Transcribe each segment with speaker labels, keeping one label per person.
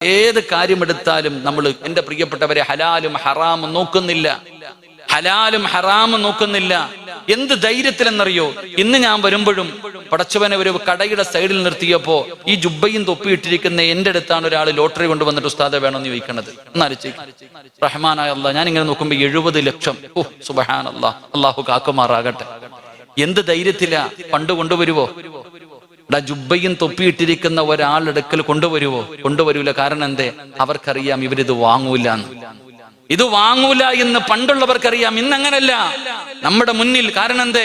Speaker 1: ഏത് കാര്യമെടുത്താലും നമ്മൾ എൻ്റെ പ്രിയപ്പെട്ടവരെ ഹലാലും ഹറാമും നോക്കുന്നില്ല. ഹലാലും ഹറാമും നോക്കുന്നില്ല. എന്ത് ധൈര്യത്തിലെന്നറിയോ? ഇന്ന് ഞാൻ വരുമ്പോഴും പടച്ചവനെ ഒരു കടയുടെ സൈഡിൽ നിർത്തിയപ്പോ ഈ ജുബ്ബയും തൊപ്പിയിട്ടിരിക്കുന്ന എൻ്റെ അടുത്താണ് ഒരാൾ ലോട്ടറി കൊണ്ടുവന്നിട്ട് ഉസ്താദെ വേണമെന്ന് ചോദിക്കണത്. എന്നാലോചിച്ച് റഹ്മാനായ അല്ലാഹ്, ഞാൻ ഇങ്ങനെ നോക്കുമ്പോ 70 ലക്ഷം. സുബ്ഹാനല്ലാഹ്, അല്ലാഹു കാക്കുമാറാകട്ടെ. എന്ത് ധൈര്യത്തിലാ പണ്ട് കൊണ്ടുവരുവോ? ജുബ്ബയും തൊപ്പിയിട്ടിരിക്കുന്ന ഒരാളെടുക്കൽ കൊണ്ടുവരുവോ? കൊണ്ടുവരൂല. കാരണം എന്തേ? അവർക്കറിയാം ഇവരിത് വാങ്ങൂല. ഇത് വാങ്ങൂല എന്ന് പണ്ടുള്ളവർക്കറിയാം. ഇന്നങ്ങനല്ല. നമ്മുടെ മുന്നിൽ കാരണം എന്തേ?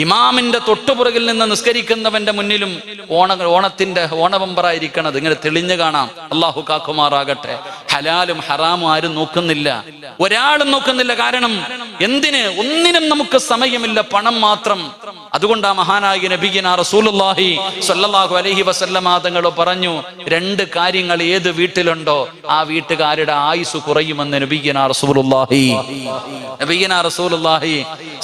Speaker 1: ഇമാമിന്റെ തൊട്ടുപുറകിൽ നിന്ന് നിസ്കരിക്കുന്നവന്റെ മുന്നിലും ഓണത്തിന്റെ ഓണബമ്പറായിരിക്കണത് ഇങ്ങനെ തെളിഞ്ഞു കാണാം. അല്ലാഹു കാക്കുമാറാകട്ടെ. ഹലാലും ഹറാമും ആരും നോക്കുന്നില്ല, ഒരാളും നോക്കുന്നില്ല. കാരണം എന്തിന്? ഒന്നിനും നമുക്ക് സമയമില്ല, പണം മാത്രം. അതുകൊണ്ടാ മഹാനായ നബിയുനാ റസൂലുള്ളാഹി സ്വല്ലല്ലാഹു അലൈഹി വസല്ലമ തങ്ങൾ പറഞ്ഞു, 2 കാര്യങ്ങൾ ഏത് വീട്ടിലുണ്ടോ ആ വീട്ടുകാരുടെ ആയുസ് കുറയുമെന്ന് നബിയുനാ റസൂലുള്ളാഹി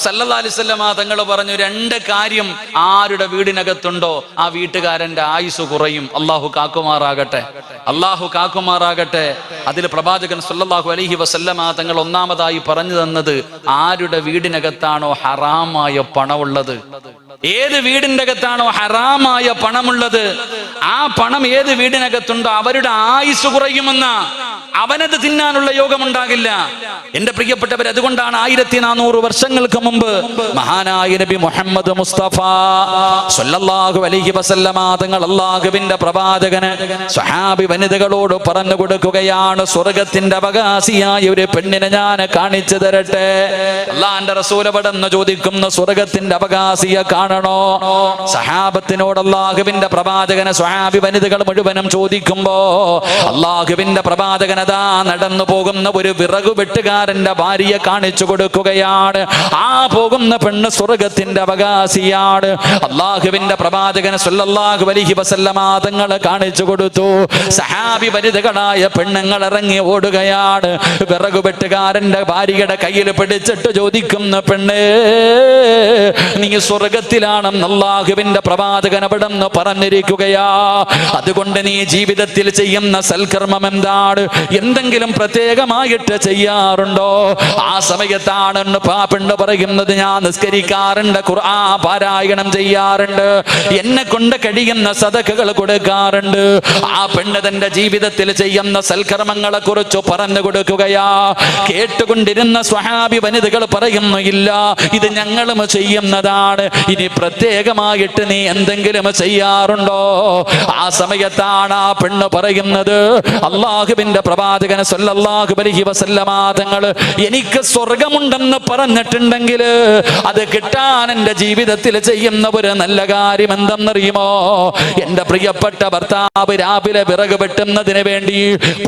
Speaker 1: സ്വല്ലല്ലാഹു അലൈഹി വസല്ലമ തങ്ങൾ പറഞ്ഞു, 2 കാര്യം ആരുടെ വീടിനകത്തുണ്ടോ ആ വീട്ടുകാരന്റെ ആയുസ് കുറയും. അല്ലാഹു കാക്കുമാറാകട്ടെ, അല്ലാഹു കാക്കുമാറാകട്ടെ. അതിൽ പ്രവാചകൻ സ്വല്ലല്ലാഹു അലൈഹി വസല്ലമ തങ്ങൾ ഒന്നാമതായി പറഞ്ഞു തന്നത്, ആരുടെ വീടിനകത്താണോ ഹറാമായ പണമുള്ളത്, ഏത് വീടിന്റെ അകത്താണോ ഹറാമായ പണമുള്ളത്, ആ പണം ഏത് വീടിനകത്തുണ്ടോ അവരുടെ ആയുസ് കുറയുമെന്ന. അവനത് തിന്നാനുള്ള യോഗമുണ്ടാകില്ല. എന്റെ പ്രിയപ്പെട്ടവർ, അതുകൊണ്ടാണ് 1400 വർഷങ്ങൾക്ക് മുമ്പ് മഹാനായ നബി മുഹമ്മദ് മുസ്തഫ സ്വല്ലല്ലാഹു അലൈഹി വസല്ലമ തങ്ങൾ അല്ലാഹുവിന്റെ പ്രവാചകന് സ്വഹാബി വനിതകളോട് പറഞ്ഞു കൊടുക്കുകയാണ്, സ്വർഗത്തിന്റെ അവകാശിയായ ഒരു പെണ്ണിനെ ഞാൻ കാണിച്ചു തരട്ടെ. അല്ലാഹുവിന്റെ റസൂൽ പടന്ന് ചോദിക്കുന്നു, സ്വർഗത്തിന്റെ അവകാശിയെ കാണണോ? സഹാബത്തിനോട് അല്ലാഹുവിന്റെ പ്രവാചകനെ സ്വഹാബി വനിതകൾ മുഴുവനും ചോദിക്കുമ്പോ അല്ലാഹുവിന്റെ പ്രവാചകൻ അതാ നടന്നു പോകുന്ന ഒരു വിറകു വെട്ടുകാരന്റെ ഭാര്യയെ കാണിച്ചു കൊടുക്കുകയാണ്. ആ പോകുന്ന പെണ്ണ് സ്വർഗത്തിന്റെ അവകാശിയാണ്. അല്ലാഹുവിന്റെ പ്രവാചകൻ സ്വല്ലല്ലാഹു അലൈഹി വസല്ലമ തങ്ങൾ കാണിച്ചു കൊടുത്തു. സഹാബി വനിതകളായ പെണ്ണുങ്ങൾ ഇറങ്ങി ഓടുകയാണ്. വിറകു വെട്ടുകാരന്റെ ഭാര്യയുടെ കയ്യിൽ പിടിച്ചിട്ട് ചോദിക്കുന്ന പെണ്ണ്, നീ സ്വർഗത്തിലാണെന്ന് അല്ലാഹുവിന്റെ പ്രവാചകൻ അവിടെ നിന്ന് പറഞ്ഞിരിക്കുകയാ. അതുകൊണ്ട് നീ ജീവിതത്തിൽ ചെയ്യുന്ന സൽക്കർമ്മം എന്താണ്? എന്തെങ്കിലും പ്രത്യേകമായിട്ട് ചെയ്യാറുണ്ടോ? ആ സമയത്താണ് പെണ്ണ് പറയുന്നത്, ഞാൻ നിസ്കരിക്കാറുണ്ട്, ഖുർആൻ പാരായണം ചെയ്യാറുണ്ട്, എന്നെ കൊണ്ട് കഴിയുന്ന സദഖകൾ കൊടുക്കാറുണ്ട്. ആ പെണ്ണ് തന്റെ ജീവിതത്തിൽ ചെയ്യുന്ന സൽക്കർമ്മങ്ങളെ കുറിച്ച് പറഞ്ഞു കൊടുക്കുകയാ. കേട്ടുകൊണ്ടിരുന്ന സ്വഹാബി വനിതകൾ പറയുന്നു, ഇല്ല, ഇത് ഞങ്ങളും ചെയ്യുന്നതാണ്. ഇനി പ്രത്യേകമായിട്ട് നീ എന്തെങ്കിലും ചെയ്യാറുണ്ടോ? ആ സമയത്താണ് ആ പെണ്ണ് പറയുന്നത്, അല്ലാഹുവിന്റെ പ്രവാചകൻ സ്വല്ലല്ലാഹു അലൈഹി വസല്ലമ തങ്ങൾ എനിക്ക് സ്വർഗമുണ്ടെന്ന് പറഞ്ഞിട്ടുണ്ടെങ്കിൽ അത് കിട്ടാൻ എൻ്റെ ജീവിതത്തിൽ ചെയ്യുന്ന ഒരു നല്ല കാര്യം എന്തെന്നറിയുമോ? എൻ്റെ പ്രിയപ്പെട്ട ഭർത്താവ് രാവിലെ വിറക് വെട്ടുന്നതിന് വേണ്ടി,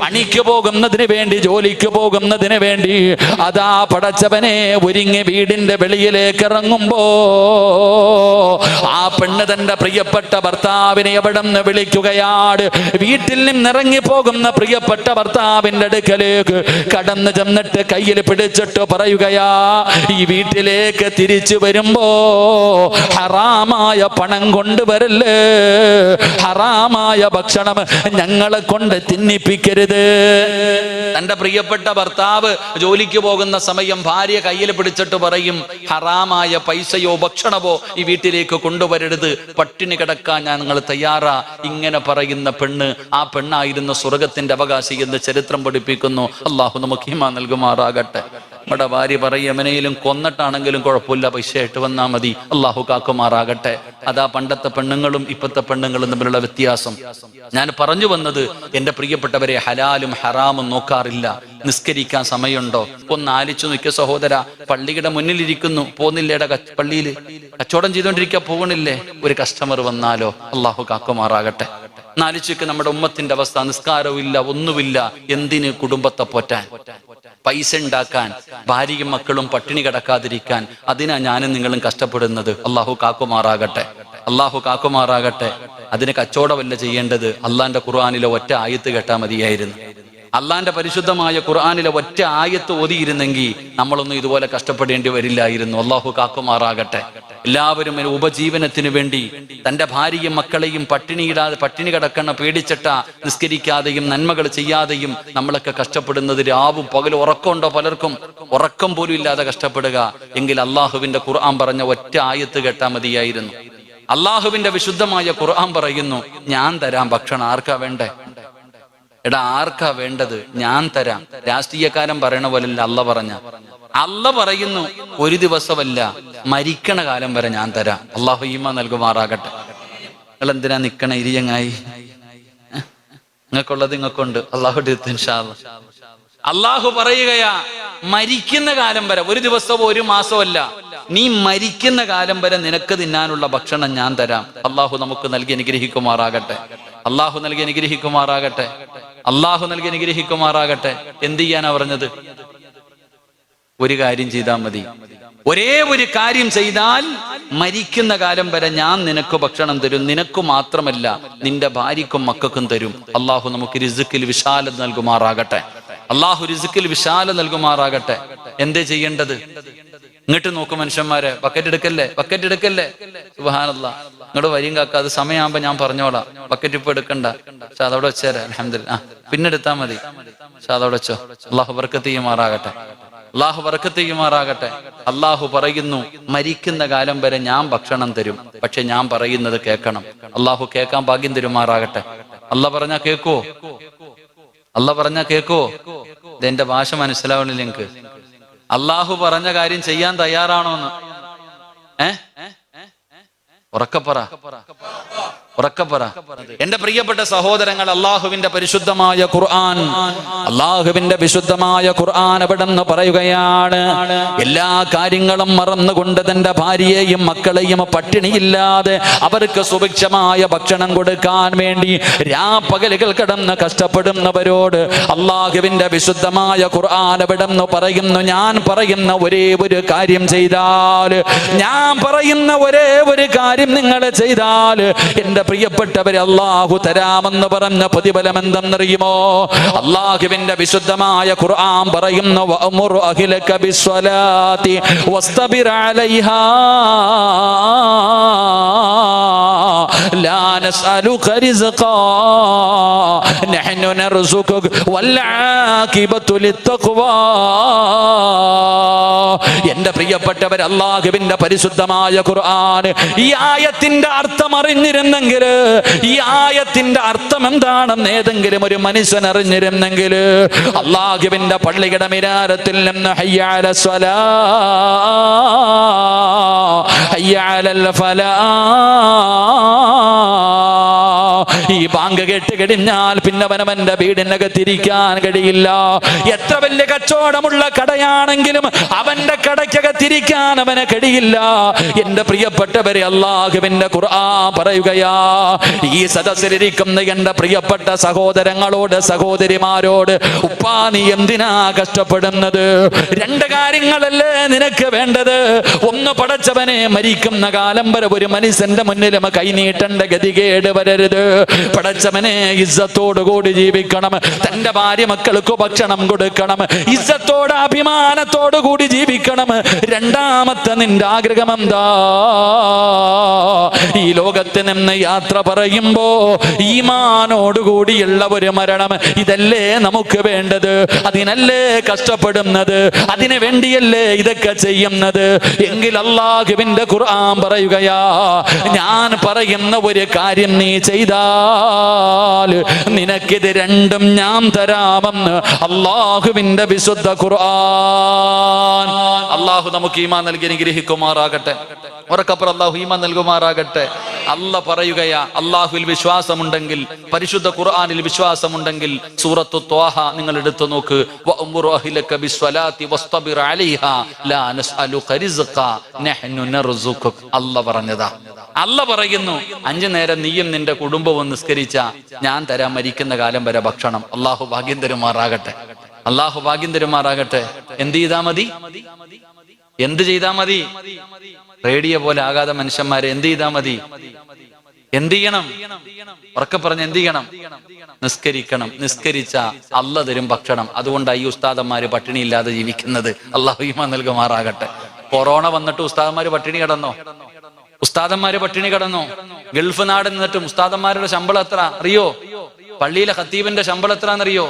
Speaker 1: പണിക്ക് പോകുന്നതിന് വേണ്ടി, ജോലിക്ക് പോകുന്നതിന് വേണ്ടി അതാ പടച്ചവനെ ഒരുങ്ങി വീടിന്റെ വെളിയിലേക്ക് ഇറങ്ങുമ്പോ ആ പെണ്ണ് തന്റെ പ്രിയപ്പെട്ട ഭർത്താവിനെ എവിടെ നിന്ന് വിളിക്കുകയാണ്. വീട്ടിൽ നിന്നിറങ്ങി പോകുന്ന പ്രിയപ്പെട്ട ഭർത്താവിന്റെ അടുക്കലേക്ക് കടന്നു ചെന്നിട്ട് കയ്യിൽ പിടിച്ചിട്ട് പറയുകയാ, ഈ വീട്ടിലേക്ക് തിരിച്ചു വരുമ്പോ ഹറാമായ പണം കൊണ്ടുവരല്ലേ, ഹറാമായ ഭക്ഷണം ഞങ്ങളെ കൊണ്ട് തിന്നിപ്പിക്കരുത്. തന്റെ പ്രിയപ്പെട്ട ഭർത്താവ് ജോലിക്ക് പോകുന്ന സമയം ഭാര്യ കയ്യിൽ പിടിച്ചിട്ട് പറയും, ഹറാമായ പൈസയോ ഭക്ഷണമോ ഈ വീട്ടിലേക്ക് കൊണ്ടുവരരുത്, പട്ടിണി കിടക്കാൻ ഞങ്ങൾ തയ്യാറാ. ഇങ്ങനെ പറയുന്ന പെണ്ണ്, ആ പെണ്ണായിരുന്നു സ്വർഗത്തിന്റെ അവകാശി എന്ന് ചരിത്രം പഠിപ്പിക്കുന്നു. അല്ലാഹു നമുക്ക് ഈമാൻ നൽകുമാറാകട്ടെ. നമ്മുടെ ഭാര്യ പറയും, എവനെയും കൊന്നിട്ടാണെങ്കിലും കുഴപ്പമില്ല, പൈസ ആയിട്ട് വന്നാൽ മതി. അല്ലാഹു കാക്കുമാറാകട്ടെ. അതാ പണ്ടത്തെ പെണ്ണുങ്ങളും ഇപ്പത്തെ പെണ്ണുങ്ങളും തമ്മിലുള്ള വ്യത്യാസം. ഞാൻ പറഞ്ഞു വന്നത്, എന്റെ പ്രിയപ്പെട്ടവരെ, ഹലാലും ഹറാമും നോക്കാറില്ല. നിസ്കരിക്കാൻ സമയമുണ്ടോ? ഒന്ന് ആലിച്ചു നിൽക്കുക സഹോദര. പള്ളിയുടെ മുന്നിലിരിക്കുന്നു, പോകുന്നില്ലേടാ പള്ളിയിൽ കച്ചവടം ചെയ്തോണ്ടിരിക്കുക, പോകണില്ലേ? ഒരു കസ്റ്റമർ വന്നാലോ? അല്ലാഹു കാക്കുമാറാകട്ടെ. നാലിച്ചൊക്കെ നമ്മുടെ ഉമ്മത്തിന്റെ അവസ്ഥ, നിസ്കാരവും ഇല്ല, ഒന്നുമില്ല. എന്തിന്? കുടുംബത്തെ പോറ്റാൻ, പൈസ ഉണ്ടാക്കാൻ, ഭാര്യയും മക്കളും പട്ടിണി കിടക്കാതിരിക്കാൻ. അതിനാ ഞാനും നിങ്ങളും കഷ്ടപ്പെടുന്നത്. അല്ലാഹു കാക്കുമാറാകട്ടെ, അല്ലാഹു കാക്കുമാറാകട്ടെ. അതിന് കച്ചവടമല്ല ചെയ്യേണ്ടത്. അള്ളാന്റെ ഖുർആനിലെ ഒറ്റ ആയത്ത് കേട്ടാൽ മതിയായിരുന്നു. അള്ളാന്റെ പരിശുദ്ധമായ ഖുർആനിലെ ഒറ്റ ആയത്ത് ഓതിയിരുന്നെങ്കിൽ നമ്മളൊന്നും ഇതുപോലെ കഷ്ടപ്പെടേണ്ടി വരില്ലായിരുന്നു. അല്ലാഹു കാക്കുമാറാകട്ടെ. എല്ലാവരും ഉപജീവനത്തിന് വേണ്ടി തന്റെ ഭാര്യയും മക്കളെയും പട്ടിണി കിടക്കണ പേടിച്ചിട്ട നിസ്കരിക്കാതെയും നന്മകൾ ചെയ്യാതെയും നമ്മളൊക്കെ കഷ്ടപ്പെടുന്നത്. രാവും പകലും ഉറക്കമുണ്ടോ? പലർക്കും ഉറക്കം പോലും ഇല്ലാതെ കഷ്ടപ്പെടുക. എങ്കിൽ അള്ളാഹുവിന്റെ ഖുർആൻ പറഞ്ഞ ഒറ്റ ആയത്ത് കേട്ടാ മതിയായിരുന്നു. അള്ളാഹുവിന്റെ വിശുദ്ധമായ ഖുർആൻ പറയുന്നു, ഞാൻ തരാം ഭക്ഷണം. ആർക്കാ വേണ്ടേ? എടാ, ആർക്കാ വേണ്ടത്? ഞാൻ തരാം. രാഷ്ട്രീയക്കാരൻ പറയണ പോലല്ല അല്ല പറയുന്നു, ഒരു ദിവസമല്ല, മരിക്കണ കാലം വരെ ഞാൻ തരാം. അള്ളാഹു ഈമാൻ നൽകുമാറാകട്ടെ. നിങ്ങൾ എന്തിനാ നിക്കണ ഇരിയങ്ങായി? നിങ്ങൾക്കുള്ളത് നിങ്ങൾക്കുണ്ട്. അള്ളാഹു പറയുകയാ, മരിക്കുന്ന കാലം വരെ, ഒരു ദിവസമോ ഒരു മാസമോ അല്ല, നീ മരിക്കുന്ന കാലം വരെ നിനക്ക് തിന്നാനുള്ള ഭക്ഷണം ഞാൻ തരാം. അള്ളാഹു നമുക്ക് നൽകി അനുഗ്രഹിക്കുമാറാകട്ടെ. അള്ളാഹു നൽകി അനുഗ്രഹിക്കുമാറാകട്ടെ. അള്ളാഹു നൽകി അനുഗ്രഹിക്കുമാറാകട്ടെ. എന്ത് ചെയ്യാനാ പറഞ്ഞത്? ഒരു കാര്യം ചെയ്താൽ മതി. ഒരേ ഒരു കാര്യം ചെയ്താൽ മരിക്കുന്ന കാലം വരെ ഞാൻ നിനക്ക് ഭക്ഷണം തരും. നിനക്ക് മാത്രമല്ല, നിന്റെ ഭാര്യക്കും മക്കൾക്കും തരും. അള്ളാഹു നമുക്ക് റിസ്ക്കിൽ വിശാലത നൽകുമാറാകട്ടെ. അള്ളാഹു റിസ്ക്കിൽ വിശാലത നൽകുമാറാകട്ടെ. എന്തേ ചെയ്യേണ്ടത്? ഇങ്ങോട്ട് നോക്കും മനുഷ്യന്മാരെ, ബക്കറ്റ് എടുക്കല്ലേ. സുബ്ഹാനല്ലാഹ്, ഇങ്ങോട്ട് വരിയും കാക്കാതെ സമയമാകുമ്പോ ഞാൻ പറഞ്ഞോളാം. ബക്കറ്റ് ഇപ്പൊ എടുക്കണ്ട, പക്ഷെ അതവിടെ വെച്ചേരാ. അൽഹംദുലില്ലാഹ്, പിന്നെ എടുത്താൽ മതി. പക്ഷെ അതവിടെ വെച്ചോ. അള്ളാഹു ബർക്കത്ത് ചെയ്യുമാറാകട്ടെ. അള്ളാഹു ബർക്കത്ത് ചെയ്യുമാറാകട്ടെ. അള്ളാഹു പറയുന്നു, മരിക്കുന്ന കാലം വരെ ഞാൻ ഭക്ഷണം തരും, പക്ഷെ ഞാൻ പറയുന്നത് കേൾക്കണം. അള്ളാഹു കേൾക്കാൻ ഭാഗ്യം തരുമാറാകട്ടെ. അള്ളാഹ് പറഞ്ഞാ കേൾക്കോ? ഇതെന്റെ ഭാഷ മനസ്സിലാവണില്ല എനിക്ക്. അള്ളാഹു പറഞ്ഞ കാര്യം ചെയ്യാൻ തയ്യാറാണോന്ന് ഉറക്കപ്പറ. എന്റെ പ്രിയപ്പെട്ട സഹോദരങ്ങൾ, അള്ളാഹുവിന്റെ പരിശുദ്ധമായ ഖുർആൻ, അള്ളാഹുവിന്റെ വിശുദ്ധമായ ഖുർആൻ അവിടെന്ന് പറയുകയാണ്, എല്ലാ കാര്യങ്ങളും മറന്നുകൊണ്ട് തന്റെ ഭാര്യയെയും മക്കളെയും പട്ടിണിയില്ലാതെ അവർക്ക് സുഭിക്ഷമായ ഭക്ഷണം കൊടുക്കാൻ വേണ്ടി രാപ്പകലുകൾ കിടന്ന് കഷ്ടപ്പെടുന്നവരോട് അള്ളാഹുവിന്റെ വിശുദ്ധമായ ഖുർആൻ അവിടെന്ന് പറയുന്നു, ഞാൻ പറയുന്ന ഒരേ ഒരു കാര്യം ചെയ്താൽ, നിങ്ങൾ ചെയ്താൽ എന്റെ പ്രിയപ്പെട്ടവരെ അള്ളാഹു തരാമെന്ന് പറഞ്ഞ പ്രതിഫലം എന്തെന്നറിയുമോ? അള്ളാഹുവിന്റെ വിശുദ്ധമായ ഖുർആൻ പറയുന്നു, വഅ്മുർ അഹ്ലക ബിസ്സലാത്തി വസ്തബിർ അലൈഹാ ലാ നസ്അലുക റിസ്ഖാ നഹ്നു നർസുകുക വൽ ആഖിബതു ലിത്തഖ്വാ. എന്റെ പ്രിയപ്പെട്ടവർ, അള്ളാഹുവിന്റെ പരിശുദ്ധമായ ഖുർആൻ ഈ ആയത്തിന്റെ അർത്ഥം അറിഞ്ഞിരുന്നെങ്കിൽ, ഈ ആയത്തിന്റെ അർത്ഥം എന്താണെന്ന് ഏതെങ്കിലും ഒരു മനുഷ്യൻ അറിഞ്ഞിരുന്നെങ്കിൽ, അള്ളാഹുവിന്റെ പള്ളിയുടെ മിനാരത്തിൽ നിന്ന് ഹയ്യ അലൽ സ്വലാ ഹയ്യ അലൽ ഫലാ, ഈ ബാങ്ക് കേട്ട് കഴിഞ്ഞാൽ പിന്നെ അവനവന്റെ വീടിനകത്തിരിക്കാൻ കഴിയില്ല. എത്ര വലിയ കച്ചവടമുള്ള കടയാണെങ്കിലും അവന്റെ കടയ്ക്കകത്തിരിക്കാൻ അവന് കഴിയില്ല. എന്റെ പ്രിയപ്പെട്ടവരെ, അള്ളാഹുവിന്റെ ഖുർആൻ പറയുകയാ, ഈ സദസ്സിലിരിക്കുന്ന എന്റെ പ്രിയപ്പെട്ട സഹോദരങ്ങളോട്, സഹോദരിമാരോട്, ഉപ്പാ നീ എന്തിനാ കഷ്ടപ്പെടുന്നത്? രണ്ട് കാര്യങ്ങളല്ലേ നിനക്ക് വേണ്ടത്. ഒന്ന്, പടച്ചവനെ, മരിക്കുന്ന കാലം വരെ ഒരു മനുഷ്യന്റെ മുന്നിലും കൈനീട്ടേണ്ട ഗതികേട് വരരുത്. പടച്ചവനെ, ഇസ്സത്തോടു കൂടി ജീവിക്കണം. തന്റെ ഭാര്യ മക്കൾക്ക് ഭക്ഷണം കൊടുക്കണം. ഇസ്സത്തോട്, അഭിമാനത്തോടു കൂടി ജീവിക്കണം. രണ്ടാമത്തെ നിന്റെ ആഗ്രഹം എന്താ? ഈ ലോകത്ത് നിന്ന് യാത്ര പറയുമ്പോ ഈമാനോടുകൂടിയുള്ള ഒരു മരണം. ഇതല്ലേ നമുക്ക് വേണ്ടത്? അതിനല്ലേ കഷ്ടപ്പെടുന്നത്? അതിനു വേണ്ടിയല്ലേ ഇതൊക്കെ ചെയ്യുന്നത്? എങ്കിൽ അല്ലാഹുവിന്റെ ഖുർആൻ പറയുകയാ, ഞാൻ പറയുന്ന ഒരു കാര്യം നീ ചെയ്താൽ നിനക്കിത് രണ്ടും ഞാൻ തരാമെന്ന് അല്ലാഹുവിന്റെ വിശുദ്ധ ഖുർആൻ. അല്ലാഹു നമുക്ക് ഈമാൻ നൽകി അനുഗ്രഹിക്കുമാറാകട്ടെ. ഉറക്കപ്പുറം അല്ലാഹു ഈമാൻ നൽകുമാറാകട്ടെ. അല്ലാഹ് പറയുകയാ, അല്ലാഹുവിൽ വിശ്വാസമുണ്ടെങ്കിൽ, പരിശുദ്ധ ഖുർആനിൽ വിശ്വാസമുണ്ടെങ്കിൽ, സൂറത്തു ത്വാഹ നിങ്ങൾ എടുത്തു നോക്ക്. വഅ്മുർ അഹ്ലക ബിസ്സലാത്തി വസ്തബിർ അലൈഹാ ലാ നസ്അലുക റിസ്ഖാ നഹ്നു നർസുകുക. അല്ലാഹ് പറഞ്ഞതാ. അല്ലാഹ് പറയുന്നു, 5 നേരം നീയും നിന്റെ കുടുംബവും നിസ്കരിച്ച ഞാൻ തരാൻ മരിക്കുന്ന കാലം വരെ ഭക്ഷണം. അല്ലാഹു ഭാഗ്യം തരുമാറാകട്ടെ. അല്ലാഹു ഭാഗ്യം തരുമാറാകട്ടെ. എന്ത് ചെയ്താ മതി? എന്ത് ചെയ്താ മതി? റേഡിയോ പോലെ ആകാതെ മനുഷ്യന്മാരെ, എന്ത് ചെയ്താ മതി? എന്ത് ചെയ്യണം? ഉറക്കെ പറഞ്ഞ് എന്ത് ചെയ്യണം? നിസ്കരിക്കണം. നിസ്കരിച്ച അല്ലാഹ് തരും ഭക്ഷണം. അതുകൊണ്ടാണ് ഈ ഉസ്താദന്മാര് പട്ടിണി ഇല്ലാതെ ജീവിക്കുന്നത്. അല്ലാഹു ഈമാൻ നൽകുമാറാകട്ടെ. കൊറോണ വന്നിട്ട് ഉസ്താദന്മാര് പട്ടിണി കിടന്നോ? ഉസ്താദന്മാര് പട്ടിണി കിടന്നു. ഗൾഫ് നാട് നിന്നിട്ടും ഉസ്താദന്മാരുടെ ശമ്പളം എത്ര അറിയോ? പള്ളിയിലെ ഖത്തീബിന്റെ ശമ്പളം എത്രയെന്നറിയോ?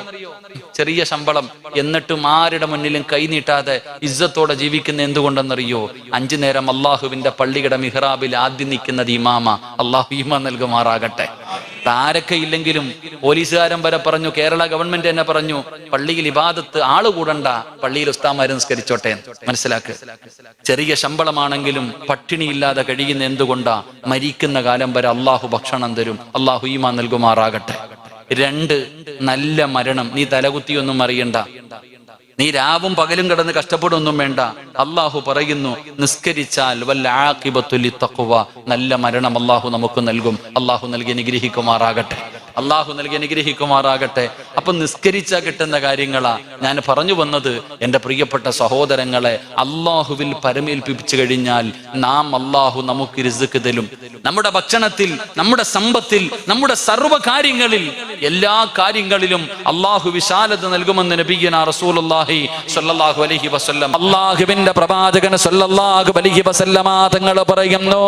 Speaker 1: ചെറിയ ശമ്പളം. എന്നിട്ടും ആരുടെ മുന്നിലും കൈനീട്ടാതെ ഇസ്സത്തോടെ ജീവിക്കുന്ന എന്തുകൊണ്ടെന്നറിയോ? 5 നേരം അള്ളാഹുവിന്റെ പള്ളിയുടെ മിഹ്റാബിൽ ആദ്യം നിൽക്കുന്നത് ഇമാമ. അള്ളാഹു ഈമാൻ നൽകുമാറാകട്ടെ. ആരൊക്കെ ഇല്ലെങ്കിലും പോലീസുകാരൻ വരെ പറഞ്ഞു, കേരള ഗവൺമെന്റ് തന്നെ പറഞ്ഞു, പള്ളിയിൽ ഇബാദത്ത് ആള് കൂടണ്ട, പള്ളിയിൽ ഉസ്താദന്മാര് നിസ്കരിച്ചോട്ടെ. മനസ്സിലാക്ക്. ചെറിയ ശമ്പളമാണെങ്കിലും പട്ടിണിയില്ലാതെ കഴിയുന്ന എന്തുകൊണ്ടാ? മരിക്കുന്ന കാലം വരെ അള്ളാഹു ഭക്ഷണം തരും. അള്ളാഹു ഈമാൻ നൽകുമാറാകട്ടെ. 2, നല്ല മരണം. നീ തലകുത്തിയൊന്നും അറിയണ്ട, നീ രാവും പകലും കിടന്ന് കഷ്ടപ്പെടുകയൊന്നും വേണ്ട. അള്ളാഹു പറയുന്നു, നിസ്കരിച്ചാൽ വൽ ആഖിബത്തു ലിത്തഖ്വ, നല്ല മരണം അള്ളാഹു നമുക്ക് നൽകും. അള്ളാഹു നൽകി അനുഗ്രഹിക്കുമാറാകട്ടെ. അള്ളാഹു നൽകി അനുഗ്രഹിക്കുമാറാകട്ടെ. അപ്പൊ നിസ്കരിച്ചാൽ കിട്ടുന്ന കാര്യങ്ങളാ ഞാൻ പറഞ്ഞു വന്നത്. എൻ്റെ പ്രിയപ്പെട്ട സഹോദരങ്ങളെ, അള്ളാഹുവിൽ പരമേൽപ്പിച്ചു കഴിഞ്ഞാൽ അള്ളാഹു നമുക്ക് റിസ്ക് തരും. നമ്മുടെ ഭക്ഷണത്തിൽ, നമ്മുടെ സമ്പത്തിൽ, നമ്മുടെ സർവ്വ കാര്യങ്ങളിൽ, എല്ലാ കാര്യങ്ങളിലും അള്ളാഹു വിശാലത നൽകുമെന്ന് നബിയുനാ റസൂലുള്ളാഹി സ്വല്ലല്ലാഹു അലൈഹി വസല്ലം. അള്ളാഹുവിന്റെ പ്രവാചകൻ സ്വല്ലല്ലാഹു അലൈഹി വസല്ലമ തങ്ങൾ പറയുന്നു,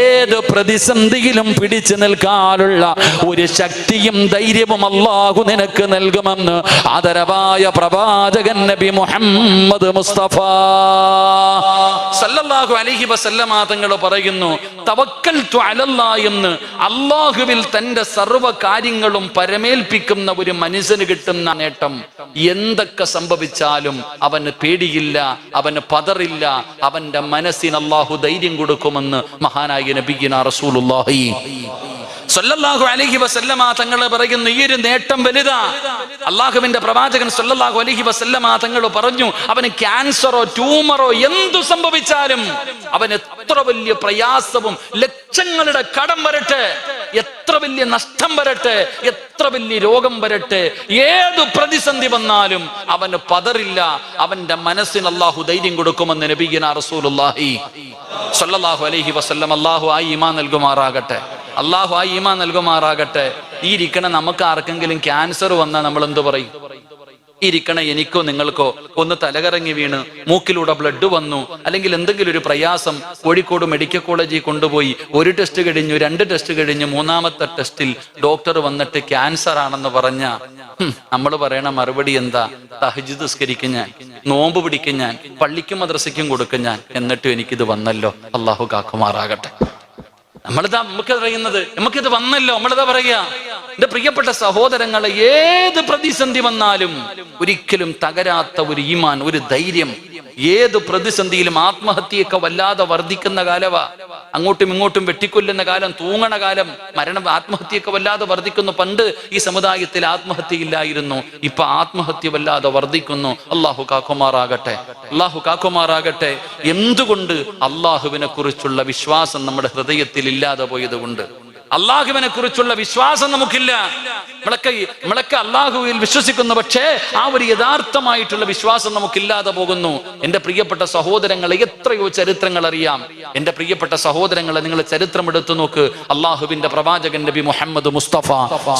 Speaker 1: ഏത് പ്രതിസന്ധിയിലും പിടിച്ചു നിൽക്കാനുള്ള ഒരു ശക്തിയും ധൈര്യവും അള്ളാഹു നിനക്ക് നൽകുമെന്ന് ആദരവായ പ്രവാചകൻ നബി മുഹമ്മദ് മുസ്തഫ സല്ലല്ലാഹു അലൈഹി വസല്ലമ തങ്ങൾ പറയുന്നു, തവക്കൽതു അലല്ലാഹ് എന്ന് അള്ളാഹുവിൽ തന്റെ സർവ്വ കാര്യങ്ങളും പരമേൽപ്പിക്കുന്ന ഒരു മനുഷ്യന് കിട്ടുന്ന നേട്ടം, എന്തൊക്കെ സംഭവിച്ചാലും അവന് പേടിയില്ല, അവന് പതറില്ല, അവന്റെ മനസ്സിന് അള്ളാഹു ധൈര്യം കൊടുക്കുമെന്ന് മഹാനായ നബിയുനാ റസൂലുള്ളാഹി സ്വല്ലല്ലാഹു അലൈഹി വസല്ലമ തങ്ങൾ പറയുന്നു, ഈ ഒരു നേട്ടം വലുതാ. അള്ളാഹുവിന്റെ പ്രവാചകൻ സ്വല്ലല്ലാഹു അലൈഹി വസല്ലമ തങ്ങൾ പറഞ്ഞു, അവന് ക്യാൻസറോ ട്യൂമറോ എന്തു സംഭവിച്ചാലും, അവൻ എത്ര വലിയ പ്രയാസവും ലക്ഷങ്ങളുടെ കടം വരട്ടെ, എത്ര വലിയ നഷ്ടം വരട്ടെ, എത്ര വലിയ രോഗം വരട്ടെ, ഏതു പ്രതിസന്ധി വന്നാലും അവന് പതറില്ല, അവന്റെ മനസ്സിന് അള്ളാഹു ധൈര്യം കൊടുക്കുമെന്ന് നബിയുനാ റസൂലുള്ളാഹി സ്വല്ലല്ലാഹു അലൈഹി വസല്ലം. അള്ളാഹു ആ ഈമാൻ നൽകുമാറാകട്ടെ. അള്ളാഹു ആ ഈമാൻ നൽകുമാറാകട്ടെ. ഈ ഇരിക്കണ നമുക്ക് ആർക്കെങ്കിലും ക്യാൻസർ വന്നാൽ നമ്മൾ എന്തു പറയും? ഇരിക്കണ എനിക്കോ നിങ്ങൾക്കോ ഒന്ന് തലകറങ്ങി വീണ് മൂക്കിലൂടെ ബ്ലഡ് വന്നു, അല്ലെങ്കിൽ എന്തെങ്കിലും ഒരു പ്രയാസം, കോഴിക്കോട് മെഡിക്കൽ കോളേജിൽ കൊണ്ടുപോയി 1 ടെസ്റ്റ് കഴിഞ്ഞു, 2 ടെസ്റ്റ് കഴിഞ്ഞു, 3ാമത്തെ ടെസ്റ്റിൽ ഡോക്ടർ വന്നിട്ട് ക്യാൻസർ ആണെന്ന് പറഞ്ഞ നമ്മൾ പറയണ മറുപടി എന്താ? തഹജ്ജുദ് നിസ്കരിക്കും ഞാൻ, നോമ്പ് പിടിക്കും ഞാൻ, പള്ളിക്കും മദ്രസയ്ക്കും കൊടുക്കും ഞാൻ, എന്നിട്ടും എനിക്കിത് വന്നല്ലോ. അള്ളാഹു കാക്കുമാറാകട്ടെ. നമുക്കിത് വന്നല്ലോ, നമ്മളിതാ പറയാ. എന്റെ പ്രിയപ്പെട്ട സഹോദരങ്ങളെ, ഏത് പ്രതിസന്ധി വന്നാലും ഒരിക്കലും തകരാത്ത ഒരു ഈമാൻ, ഒരു ധൈര്യം. ഏത് പ്രതിസന്ധിയിലും ആത്മഹത്യയൊക്കെ വല്ലാതെ വർദ്ധിക്കുന്ന കാലവാ. അങ്ങോട്ടും ഇങ്ങോട്ടും വെട്ടിക്കൊല്ലുന്ന കാലം, തൂങ്ങണ കാലം, മരണം, ആത്മഹത്യയൊക്കെ വല്ലാതെ വർദ്ധിക്കുന്നു. പണ്ട് ഈ സമുദായത്തിൽ ആത്മഹത്യയില്ലായിരുന്നു, ഇപ്പൊ ആത്മഹത്യ വല്ലാതെ വർദ്ധിക്കുന്നു. അള്ളാഹു കാക്കുമാറാകട്ടെ, അള്ളാഹു കാക്കുമാറാകട്ടെ. എന്തുകൊണ്ട്? അള്ളാഹുവിനെ കുറിച്ചുള്ള വിശ്വാസം നമ്മുടെ ഹൃദയത്തിൽ ഇല്ലാതെ പോയത് കൊണ്ട്. അള്ളാഹുവിനെ കുറിച്ചുള്ള വിശ്വാസം നമുക്കില്ല. നമ്മളൊക്കെ അള്ളാഹുവിൽ വിശ്വസിക്കുന്നു, പക്ഷേ ആ ഒരു യഥാർത്ഥമായിട്ടുള്ള വിശ്വാസം നമുക്കില്ലാതെ പോകുന്നു. എന്റെ പ്രിയപ്പെട്ട സഹോദരങ്ങളെ, എത്രയോ ചരിത്രങ്ങൾ അറിയാം. എന്റെ പ്രിയപ്പെട്ട സഹോദരങ്ങളെ, നിങ്ങൾ ചരിത്രം എടുത്തു നോക്ക്. അള്ളാഹുവിന്റെ പ്രവാചകൻ നബി മുഹമ്മദ് മുസ്തഫ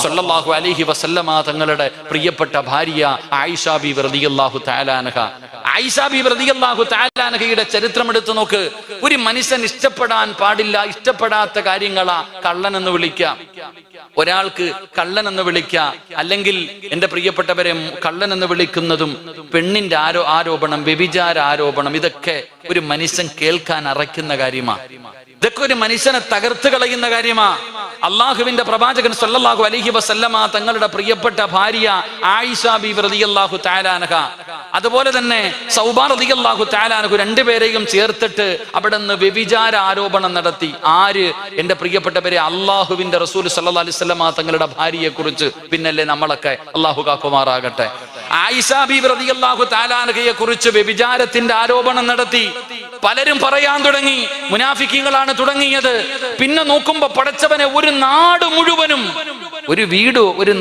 Speaker 1: സ്വല്ലല്ലാഹു അലൈഹി വസല്ലമ തങ്ങളുടെ പ്രിയപ്പെട്ട ഭാര്യ ആയിഷ ബീവി റളിയല്ലാഹു തആല അൻഹ. ആയിഷ ബീവി റളിയല്ലാഹു തആല അൻഹയുടെ ചരിത്രം എടുത്തു നോക്ക്. ഒരു മനുഷ്യൻ ഇഷ്ടപ്പെടാൻ പാടില്ല, ഇഷ്ടപ്പെടാത്ത കാര്യങ്ങളാ കള്ളനെന്ന് വിളിക്കാം. ഒരാൾക്ക് കള്ളൻ എന്ന് വിളിക്കാം, അല്ലെങ്കിൽ എന്റെ പ്രിയപ്പെട്ടവരെ, കള്ളൻ എന്ന് വിളിക്കുന്നതും പെണ്ണിന്റെ ആരോപണം, വ്യഭിചാര ആരോപണം, ഇതൊക്കെ ഒരു മനുഷ്യൻ കേൾക്കാൻ അറയ്ക്കുന്ന കാര്യമാ. ഇതൊക്കെ ഒരു മനുഷ്യനെ തകർത്ത് കളയുന്ന കാര്യമാ. അള്ളാഹുവിന്റെ പ്രവാചകൻ സ്വല്ലല്ലാഹു അലൈഹി വസല്ലമ തങ്ങളുടെ പ്രിയപ്പെട്ട ഭാര്യ ആയിഷ ബീവി റളിയല്ലാഹു തആല അൻഹ, അതുപോലെ തന്നെ സൗബ റളിയല്ലാഹു തആല അൻഹു, 2 പേരെയും ചേർത്തിട്ട് അവിടെ നിന്ന് വ്യഭിചാര ആരോപണം നടത്തി. ആര്? എന്റെ പ്രിയപ്പെട്ടവരെ, അള്ളാഹുവിന്റെ റസൂൽ സ്വല്ലല്ലാഹു അലൈഹി വസല്ലമ തങ്ങളുടെ ഭാര്യയെ കുറിച്ച്. പിന്നല്ലേ നമ്മളൊക്കെ. അള്ളാഹു കാക്കുമാറാകട്ടെ. ആയിഷ ബീവി റളിയല്ലാഹു തആല അൻഹയെ കുറിച്ച് വ്യഭിചാരത്തിന്റെ ആരോപണം നടത്തി. പലരും പറയാൻ തുടങ്ങി, മുനാഫിക്കീങ്ങളാണ് തുടങ്ങിയത്. പിന്നെ നോക്കുമ്പോ പടച്ചവനെ, ഒരു നാട് മുഴുവനും ഒരു വീട്,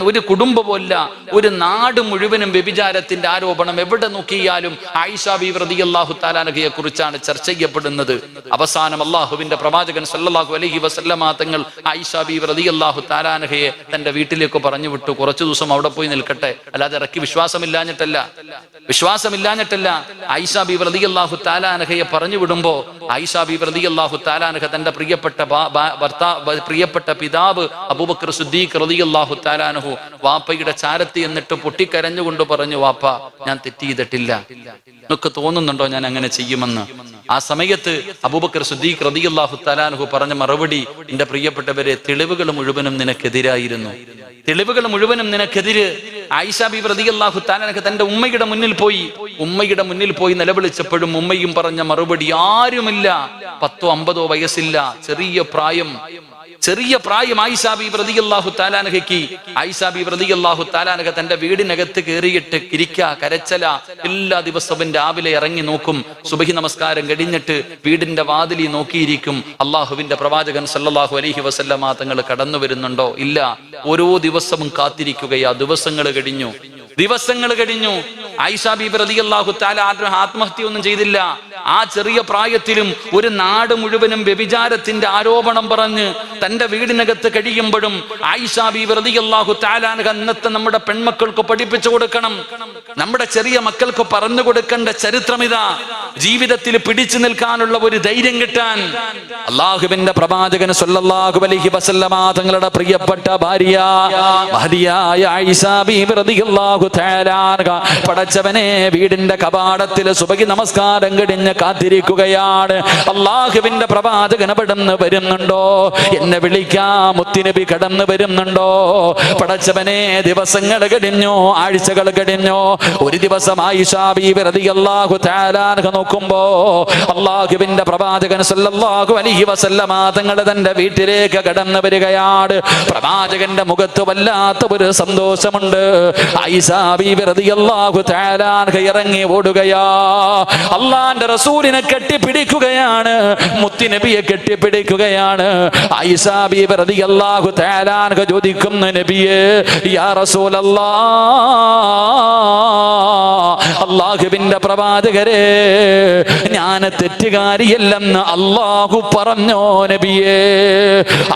Speaker 1: ഒരു കുടുംബമല്ല, ഒരു നാട് മുഴുവനും വ്യഭിചാരത്തിന്റെ ആരോപണം എവിടെ നോക്കിയാലും ആയിഷ ബീവി റളിയല്ലാഹു തആല അൻഹയെ കുറിച്ചാണ് ചർച്ച ചെയ്യപ്പെടുന്നത്. അവസാനം അള്ളാഹുവിന്റെ പ്രവാചകൻ സല്ലല്ലാഹു അലൈഹി വസല്ലമ തങ്ങൾ ആയിഷ ബീവി റളിയല്ലാഹു തആല അൻഹയെ തന്റെ വീട്ടിലേക്ക് പറഞ്ഞു വിട്ടു. കുറച്ചു ദിവസം അവിടെ പോയി നിൽക്കട്ടെ, അല്ലാതെ ഇറക്കി വിശ്വാസമില്ലാഞ്ഞിട്ടല്ല. ആയിഷ ബീവി റളിയല്ലാഹു തആല അൻഹയെ പറഞ്ഞു വിടുമ്പോ ആയിഷ ബീവി റളിയല്ലാഹു തആല അൻഹ തന്റെ പ്രിയപ്പെട്ട പിതാവ് അബൂബക്കർ സിദ്ദീഖ് റളിയല്ലാഹു തആല അൻഹു വാപ്പയുടെ ചാരത്തി എന്നിട്ട് പൊട്ടിക്കരഞ്ഞുകൊണ്ട് പറഞ്ഞു, വാപ്പ, ഞാൻ തെറ്റ് ചെയ്തിട്ടില്ല, നിനക്ക് തോന്നുന്നുണ്ടോ ഞാൻ അങ്ങനെ ചെയ്യുമെന്ന്? ആ സമയത്ത് അബൂബക്കർ സിദ്ദീഖ് റളിയല്ലാഹു തആല അൻഹു പറഞ്ഞ മറുപടി, എന്റെ പ്രിയപ്പെട്ടവരെ, തെളിവുകൾ മുഴുവനും നിനക്കെതിരായിരുന്നു, തെളിവുകൾ മുഴുവനും നിനക്കെതിര്. ആയിഷ ബീവി റളിയല്ലാഹു തആല അൻഹ തന്റെ ഉമ്മയുടെ മുന്നിൽ പോയി നിലവിളിച്ചപ്പോഴും ഉമ്മയും പറഞ്ഞ മറുപടി, ആരുമില്ല, 10-50 വയസ്സില്ല, ചെറിയ പ്രായം ആയിഷ ബീവി റളിയല്ലാഹു തആല അൻഹയ്ക്ക്. ആയിഷ ബീവി റളിയല്ലാഹു തആല അൻഹ തന്റെ വീടിനകത്ത് കയറിയിട്ട് കരച്ചല എല്ലാ ദിവസവും രാവിലെ ഇറങ്ങി നോക്കും. സുബഹി നമസ്കാരം കഴിഞ്ഞിട്ട് വീടിന്റെ വാതിലിൽ നോക്കിയിരിക്കും, അള്ളാഹുവിന്റെ പ്രവാചകൻ സല്ലല്ലാഹു അലൈഹി വസല്ലമ തങ്ങൾ കടന്നു വരുന്നുണ്ടോ? ഇല്ല. ഓരോ ദിവസവും കാത്തിരിക്കുകയാ. ദിവസങ്ങൾ കഴിഞ്ഞു. ആയിഷ ബീബി റളിയല്ലാഹു തആല ആത്മഹത്യ ഒന്നും ചെയ്തില്ല. ആ ചെറിയ പ്രായത്തിലും ഒരു നാട് മുഴുവനും വ്യഭിചാരത്തിന്റെ ആരോപണം പറഞ്ഞ് തന്റെ വീടിനകത്ത് കഴിയുമ്പോഴും ആയിഷ ബീബി റളിയല്ലാഹു തആല അന്നത്തെ നമ്മുടെ പെൺമക്കൾക്ക് പഠിപ്പിച്ചു കൊടുക്കണം, നമ്മുടെ ചെറിയ മക്കൾക്ക് പറഞ്ഞു കൊടുക്കേണ്ട ചരിത്രം ഇതാ. ജീവിതത്തിൽ പിടിച്ചു നിൽക്കാനുള്ള ഒരു ധൈര്യം കിട്ടാൻ അള്ളാഹുവിന്റെ പ്രവാചകൻ സല്ലല്ലാഹു അലൈഹി വസല്ലമ തങ്ങളുടെ പ്രിയപ്പെട്ട ഭാര്യ മഹദിയായ ആയിഷ ബീബി റളിയല്ലാഹു തആല അൻഹ പടച്ചവനെ വീടിന്റെ കവാടത്തിൽ സുബഹി നമസ്കാരം കഴിഞ്ഞ് കാത്തിരിക്കുകയാണ്. അള്ളാഹുവിന്റെ പ്രവാചകൻ അവിടുന്ന് വരുന്നുണ്ടോ, എന്നെ വിളിക്കാൻ മുത്തുനബി കടന്നു വരുന്നുണ്ടോ? പടച്ചവനെ ദിവസങ്ങൾ കഴിഞ്ഞു, ആഴ്ചകൾ കഴിഞ്ഞു. ഒരു ദിവസം ആയിഷ ബീബി റളിയല്ലാഹു തആല അൻഹ നോക്കുമ്പോ അള്ളാഹുവിന്റെ പ്രവാചകൻ സല്ലല്ലാഹു അലൈഹി വസല്ലമ തങ്ങൾ തന്റെ വീട്ടിലേക്ക് കടന്നു വരികയാണ്. പ്രവാചകന്റെ മുഖത്ത് വല്ലാത്ത ഒരു സന്തോഷമുണ്ട്. ആയിഷ ബീബി റളിയല്ലാഹു തആല അൻഹ ഇറങ്ങി ഓടുകയാ. അല്ലാഹുവിന്റെ റസൂലിനെ കെട്ടിപ്പിടിക്കുകയാണ്, മുത്തുനബിയെ കെട്ടിപ്പിടിക്കുകയാണ്. ആയിഷ ബീബി റളിയല്ലാഹു തആല അൻഹ ചോദിക്കുന്നു, നബിയേ, യാ റസൂലല്ലാഹ്, അല്ലാഹുവിന്റെ പ്രവാചകരെ, ഞാൻ തെറ്റുകാരിയല്ലെന്ന് അല്ലാഹു പറഞ്ഞോ നബിയേ?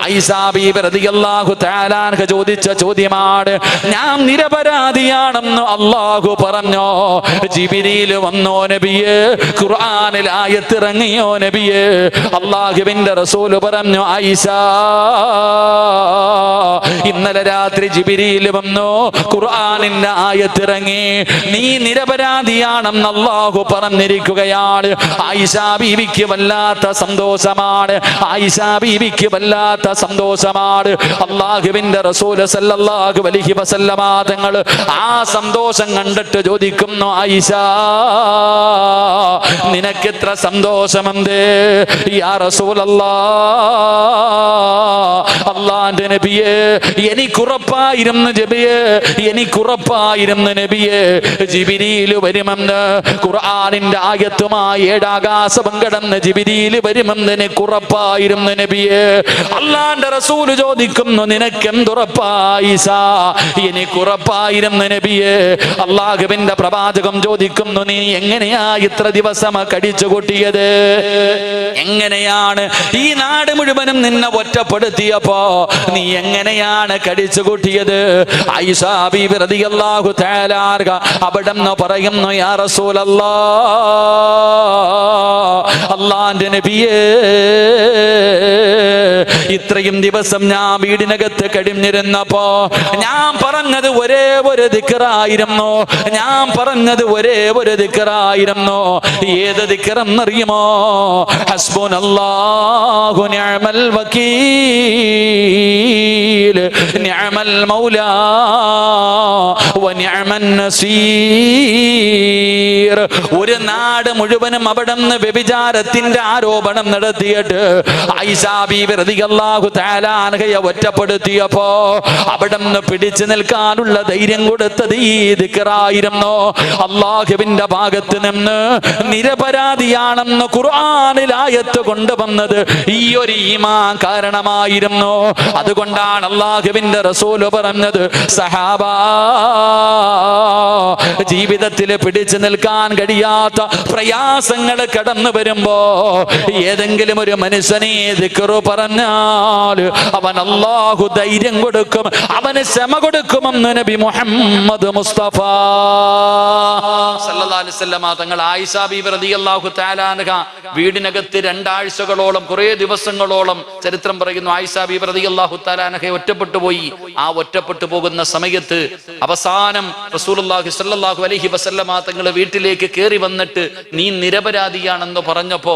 Speaker 1: ആയിഷ ബീബി റളിയല്ലാഹു തആല അൻഹ ചോദിച്ച ചോദ്യമാണ്, ഞാൻ നിരപരാധിയാണെന്ന് അല്ലാഹു പറഞ്ഞോ? ജിബ്രീൽ വന്നോ നബിയേ? ഖുർആനിൽ ആയത്ത് ഇറങ്ങിയോ നബിയേ? അല്ലാഹുവിന്റെ റസൂൽ പറഞ്ഞു, ആയിഷ, ഇന്നലെ രാത്രി ജിബ്രീൽ വന്നു, ഖുർആനിന്റെ ആയത്ത് ഇറങ്ങി, നീ നിരപരാധിയാണെന്ന് അല്ലാഹു പറഞ്ഞിരിക്കുകയാണ്. ആയിഷ ബീവിക്ക് വല്ലാത്ത സന്തോഷമാണ്. അല്ലാഹുവിന്റെ റസൂൽ സല്ലല്ലാഹു അലൈഹി വസല്ലമ തങ്ങൾ ആ സന്തോഷം കണ്ടിട്ട് ചോദിക്കുന്നു, ആയിഷ, നിനക്കെത്ര സന്തോഷമെന്ത്? യാ റസൂലല്ലാഹ്, അല്ലാഹുവിന്റെ നബിയേ, എനിക്കുറപ്പായിരുന്നു നബിയേ, ജിബ്രീൽ വരുമെന്ന്, ഖുർആനിന്റെ ആയത്തുമായി ഏഴാകാശം കടന്ന് ജിബ്രീൽ വരുമെന്ന് എനിക്കുറപ്പായിരുന്നു നബിയേ. അല്ലാഹുവിന്റെ റസൂൽ ചോദിക്കുന്നു, നിനക്കെന്തുറപ്പാ ആയിഷ? എനിക്കുറപ്പായിരുന്നു നബിയേ. അല്ലാഹുവിന്റെ പ്രവാചകം ചോദിക്കുന്നു, നീ എങ്ങനെയാ ഇത്ര ദിവസം കടിച്ചു കൂട്ടിയത്? എങ്ങനെയാണ് ഈ നാട് മുഴുവനും നിന്നെ ഒറ്റപ്പെടുത്തിയപ്പോ നീ എങ്ങനെയാണ് കടിച്ചു കൂട്ടിയത്? ആയിഷ ബീബി റളിയല്ലാഹു തആല അൻഹ അവിടെന്ന് പറയുന്നു, യാ റസൂലല്ലാഹ്, അല്ലാഹുവിന്റെ നബിയേ, ഇത്രയും ദിവസം ഞാൻ വീടിനകത്ത് കഴിഞ്ഞിരുന്നപ്പോ ഞാൻ പറഞ്ഞത് ഒരേ ഒരു ദിക്റായിരുന്നു. ഏത് ദിക്റെന്നറിയുമോ? ഹസ്ബുനല്ലാഹു നിഅമൽ വകീൽ, നിഅമൽ മൗലാ വ നിഅമൻ നസീർ. കബീർ. ഒരു നാട് മുഴുവനും അവിടെ നിന്ന് വ്യഭിചാരത്തിന്റെ ആരോപണം നടത്തിയിട്ട് ആയിഷാ ബീവി റളിയല്ലാഹു തആല അൻഹയെ ഒറ്റപ്പെടുത്തിയപ്പോ അവിടെ നിന്ന് പിടിച്ചു നിൽക്കാനുള്ള ധൈര്യം കൊടുത്തത് ഈ ദിക്റായിരുന്നു. അല്ലാഹുവിന്റെ ഭാഗത്ത് നിന്ന് നിരപരാധിയാണെന്ന് ഖുർആനിൽ ആയത്ത് കൊണ്ടുവന്നത് ഈ ഒരു ഈമാൻ കാരണമായിരുന്നു. അതുകൊണ്ടാണ് അല്ലാഹുവിന്റെ റസൂൽ പറഞ്ഞത്, സഹാബാ, ജീവിതത്തിൽ പിടിച്ചു നിൽക്കാൻ കഴിയാത്ത പ്രയാസങ്ങൾ കടന്നു വരുമ്പോ ഏതെങ്കിലും ഒരു മനുഷ്യനെ ദിക്ർ പറഞ്ഞാൽ അവൻ അല്ലാഹു ധൈര്യം കൊടുക്കും, അവന് ക്ഷമ കൊടുക്കുമെന്ന് നബി മുഹമ്മദ് മുസ്തഫ സല്ലല്ലാഹു അലൈഹി വസല്ലം തങ്ങൾ ആയിഷാ ബീവി റളിയല്ലാഹു തആല അൻഹ വീടിനകത്ത് 2 ആഴ്ചകളോളം കുറേ ദിവസങ്ങളോളം ചരിത്രം പറയുന്നു ആയിഷാ ബീവി റളിയല്ലാഹു തആല അൻഹ ഒറ്റപ്പെട്ടു പോയി. ആ ഒറ്റപ്പെട്ടു പോകുന്ന സമയത്ത് അവസാനം റസൂലുള്ളാഹി സ്വല്ലല്ലാഹു അലൈഹി വസല്ലം തങ്ങൾ വീട്ടിലേക്ക് കയറി വന്നിട്ട് നീ നിരപരാധിയാണെന്ന് പറഞ്ഞപ്പോ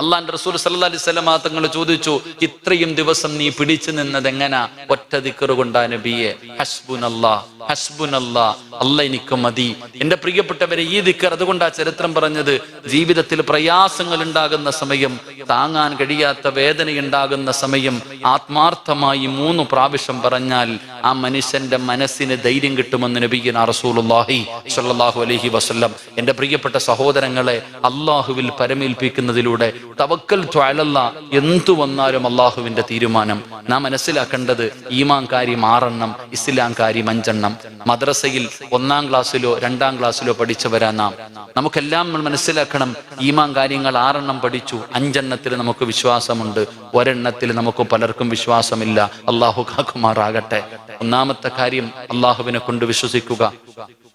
Speaker 1: അല്ലാഹുവിന്റെ റസൂൽ സല്ലല്ലാഹു അലൈഹി വസല്ലം തങ്ങൾ ചോദിച്ചു, ഇത്രയും ദിവസം നീ പിടിച്ചു നിന്നത് എങ്ങനാ? ഒറ്റ ദിക്ർ കൊണ്ടാ നബിയെ. ഹസ്ബുനല്ലാഹ് ഹസ്ബുനല്ലാഹ്, അല്ലാഹ് എനിക്ക് മതി. എന്റെ പ്രിയപ്പെട്ടവരെ, ഈ ദിക്ർ അതുകൊണ്ടാ ചരിത്രം പറഞ്ഞത്, ജീവിതത്തിൽ പ്രയാസങ്ങൾ ഉണ്ടാകുന്ന സമയം, താങ്ങാൻ കഴിയാത്ത വേദന ഉണ്ടാകുന്ന സമയം ആത്മാർത്ഥമായി 3 പ്രാവശ്യം പറഞ്ഞാൽ ആ മനുഷ്യന്റെ മനസ്സിന് ധൈര്യം കിട്ടുമെന്ന് നബിയുനാ റസൂലുള്ളാഹി സ്വല്ലല്ലാഹു അലൈഹി വസല്ലം. എന്റെ പ്രിയപ്പെട്ട സഹോദരങ്ങളെ, അല്ലാഹുവിൽ പരമേൽപ്പിക്കുന്നതിലൂടെ തവക്കൽതു അലല്ലാഹ്, എന്തു വന്നാലും അല്ലാഹുവിന്റെ തീരുമാനം. നാം മനസ്സിലാക്കേണ്ടത് ഈമാൻ കാര്യം 6 എണ്ണം, ഇസ്ലാം കാര്യം 5 എണ്ണം. മദ്രസയിൽ 1-ാം ക്ലാസ്സിലോ 2-ാം ക്ലാസ്സിലോ പഠിച്ചവരാ നാം. നമുക്കെല്ലാം മനസ്സിലാക്കണം, ഈമാൻ കാര്യങ്ങൾ 6 എണ്ണം പഠിച്ചു, 5 എണ്ണത്തിൽ നമുക്ക് വിശ്വാസമുണ്ട്, 1 എണ്ണത്തിൽ നമുക്ക് പലർക്കും വിശ്വാസമില്ല. അല്ലാഹു കാക്കുമാറാകട്ടെ. ഒന്നാമത്തെ കാര്യം, അല്ലാഹുവിനെ കൊണ്ട് വിശ്വസിക്കുക,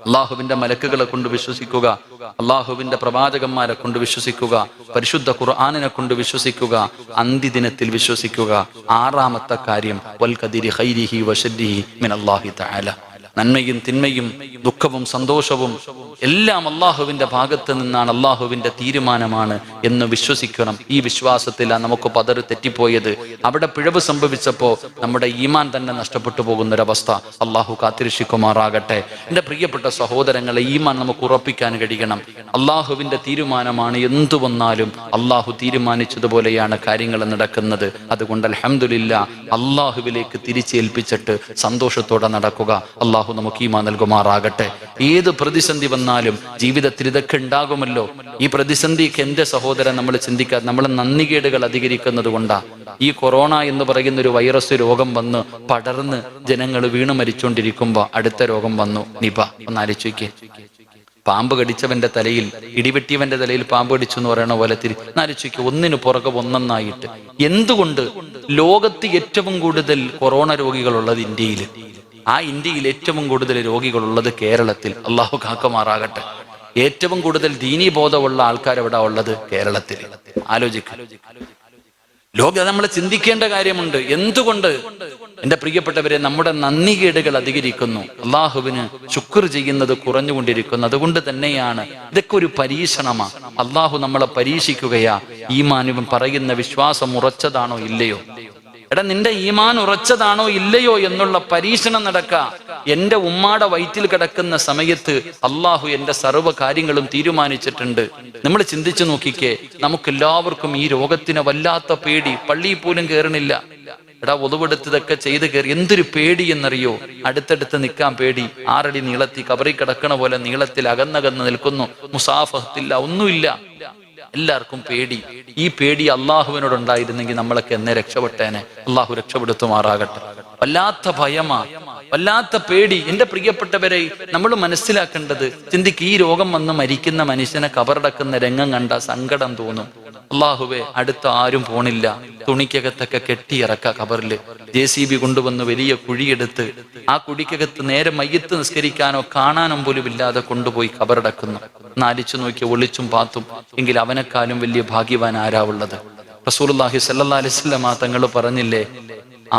Speaker 1: അല്ലാഹുവിന്റെ മലക്കുകളെ കൊണ്ട് വിശ്വസിക്കുക, അല്ലാഹുവിന്റെ പ്രവാചകന്മാരെ കൊണ്ട് വിശ്വസിക്കുക, പരിശുദ്ധ ഖുർആനിനെ കൊണ്ട് വിശ്വസിക്കുക, അന്ത്യദിനത്തിൽ വിശ്വസിക്കുക. 6ാമത്തെ കാര്യം, വൽ ഖദരി ഖൈരിഹി വശർരിഹി മിനല്ലാഹി തആല, നന്മയും തിന്മയും ദുഃഖവും സന്തോഷവും എല്ലാം അല്ലാഹുവിന്റെ ഭാഗത്ത് നിന്നാണ്, അല്ലാഹുവിന്റെ തീരുമാനമാണ് എന്ന് വിശ്വസിക്കണം. ഈ വിശ്വാസത്തിലാണ് നമുക്ക് പതറ് തെറ്റിപ്പോയത്. അവിടെ പിഴവ് സംഭവിച്ചപ്പോ നമ്മുടെ ഈമാൻ തന്നെ നഷ്ടപ്പെട്ടു പോകുന്നൊരവസ്ഥ. അല്ലാഹു കാത്തിരക്ഷിക്കുമാറാകട്ടെ. എൻ്റെ പ്രിയപ്പെട്ട സഹോദരങ്ങളെ, ഈമാൻ നമുക്ക് ഉറപ്പിക്കാൻ കഴിയണം. അല്ലാഹുവിന്റെ തീരുമാനമാണ്, എന്തു വന്നാലും അല്ലാഹു തീരുമാനിച്ചതുപോലെയാണ് കാര്യങ്ങൾ നടക്കുന്നത്. അതുകൊണ്ട് അൽഹംദുലില്ലാഹ്, അല്ലാഹുവിലേക്ക് തിരിച്ചേൽപ്പിച്ചിട്ട് സന്തോഷത്തോടെ നടക്കുക. അല്ലാഹു നമുക്ക് ഈമാൻ നൽകുമാറാകട്ടെ. ഏത് പ്രതിസന്ധി വന്നാലും ജീവിതത്തിൽ ഇതൊക്കെ ഉണ്ടാകുമല്ലോ. ഈ പ്രതിസന്ധിക്ക് എന്റെ സഹോദരൻ നമ്മൾ ചിന്തിക്കാതെ നമ്മൾ നന്ദികേടുകൾ അധികരിക്കുന്നത് കൊണ്ടാ ഈ കൊറോണ എന്ന് പറയുന്ന ഒരു വൈറസ് രോഗം വന്ന് പടർന്ന് ജനങ്ങൾ വീണു മരിച്ചുകൊണ്ടിരിക്കുമ്പോ അടുത്ത രോഗം വന്നു, നിപ. ഒന്ന് ആലോചിക്കേ, പാമ്പ് കടിച്ചവന്റെ തലയിൽ, ഇടിവെട്ടിയവന്റെ തലയിൽ പാമ്പ് കടിച്ചു എന്ന് പറയുന്ന പോലെ ആലോചിക്കുക, ഒന്നിനു പുറകെ ഒന്നെന്നായിട്ട്. എന്തുകൊണ്ട് ലോകത്ത് ഏറ്റവും കൂടുതൽ കൊറോണ രോഗികളുള്ളത് ഇന്ത്യയിൽ? ആ ഇന്ത്യയിൽ ഏറ്റവും കൂടുതൽ രോഗികളുള്ളത് കേരളത്തിൽ. അല്ലാഹു കാക്കുമാറാകട്ടെ. ഏറ്റവും കൂടുതൽ ദീനീബോധമുള്ള ആൾക്കാർ എവിടെ ഉള്ളത്? കേരളത്തിൽ. ആലോചിക്കുക. നമ്മൾ ചിന്തിക്കേണ്ട കാര്യമുണ്ട്. എന്തുകൊണ്ട് എന്റെ പ്രിയപ്പെട്ടവരെ നമ്മുടെ നന്ദികേടുകൾ അധികരിക്കുന്നു, അള്ളാഹുവിന് ശുക്ർ ചെയ്യുന്നത് കുറഞ്ഞുകൊണ്ടിരിക്കുന്നു? അതുകൊണ്ട് തന്നെയാണ് ഇതൊക്കെ ഒരു പരീക്ഷണമാ. അള്ളാഹു നമ്മളെ പരീക്ഷിക്കുകയാ. ഈമാൻ പറയുന്ന വിശ്വാസം ഉറച്ചതാണോ ഇല്ലയോ? എടാ, നിന്റെ ഈമാൻ ഉറച്ചതാണോ ഇല്ലയോ എന്നുള്ള പരീക്ഷണം നടക്ക. എന്റെ ഉമ്മാടെ വയറ്റിൽ കിടക്കുന്ന സമയത്ത് അള്ളാഹു എന്റെ സർവ്വ കാര്യങ്ങളും തീരുമാനിച്ചിട്ടുണ്ട്. നമ്മൾ ചിന്തിച്ചു നോക്കിക്കേ, നമുക്കെല്ലാവർക്കും ഈ രോഗത്തിന് വല്ലാത്ത പേടി. പള്ളിയിൽ പോലും കയറണില്ല. എടാ, ഒതുവെടുത്തതൊക്കെ ചെയ്ത് കയറി. എന്തൊരു പേടി എന്നറിയോ? അടുത്തടുത്ത് നിൽക്കാൻ പേടി. 6 അടി നീളത്തിൽ കബറി കിടക്കണ പോലെ നീളത്തിൽ അകന്നകന്ന് നിൽക്കുന്നു. മുസാഫഹത്തില്ല, ഒന്നുമില്ല. എല്ലാവർക്കും പേടി. ഈ പേടി അള്ളാഹുവിനോടുണ്ടായിരുന്നെങ്കിൽ നമ്മളൊക്കെ എന്നെ രക്ഷപ്പെട്ടേനെ. അള്ളാഹു രക്ഷപ്പെടുത്തുമാറാകട്ടെ. വല്ലാത്ത ഭയമാ, വല്ലാത്ത പേടി. എന്റെ പ്രിയപ്പെട്ടവരെ, നമ്മൾ മനസ്സിലാക്കേണ്ടത്, ചിന്തിക്ക്, ഈ രോഗം വന്ന് മരിക്കുന്ന മനുഷ്യനെ കബറടക്കുന്ന രംഗം കണ്ട സങ്കടം തോന്നും. അള്ളാഹുവേ, അടുത്ത ആരും പോണില്ല. തുണിക്കകത്തൊക്കെ കെട്ടിയിറക്ക കബറില്. JCB കൊണ്ടുവന്ന് വലിയ കുഴിയെടുത്ത് ആ കുഴിക്കകത്ത് നേരെ മയ്യത്ത് നിസ്കരിക്കാനോ കാണാനോ പോലും ഇല്ലാതെ കൊണ്ടുപോയി കബറടക്കുന്നു. നാലിച്ചു നോക്കി ഒളിച്ചും പാത്തും. എങ്കിൽ അവനെക്കാളും വലിയ ഭാഗ്യവാൻ ആരാ ഉള്ളത്? റസൂലുള്ളാഹി സ്വല്ലല്ലാഹു അലൈഹി വസല്ലം തങ്ങൾ പറഞ്ഞില്ലേ,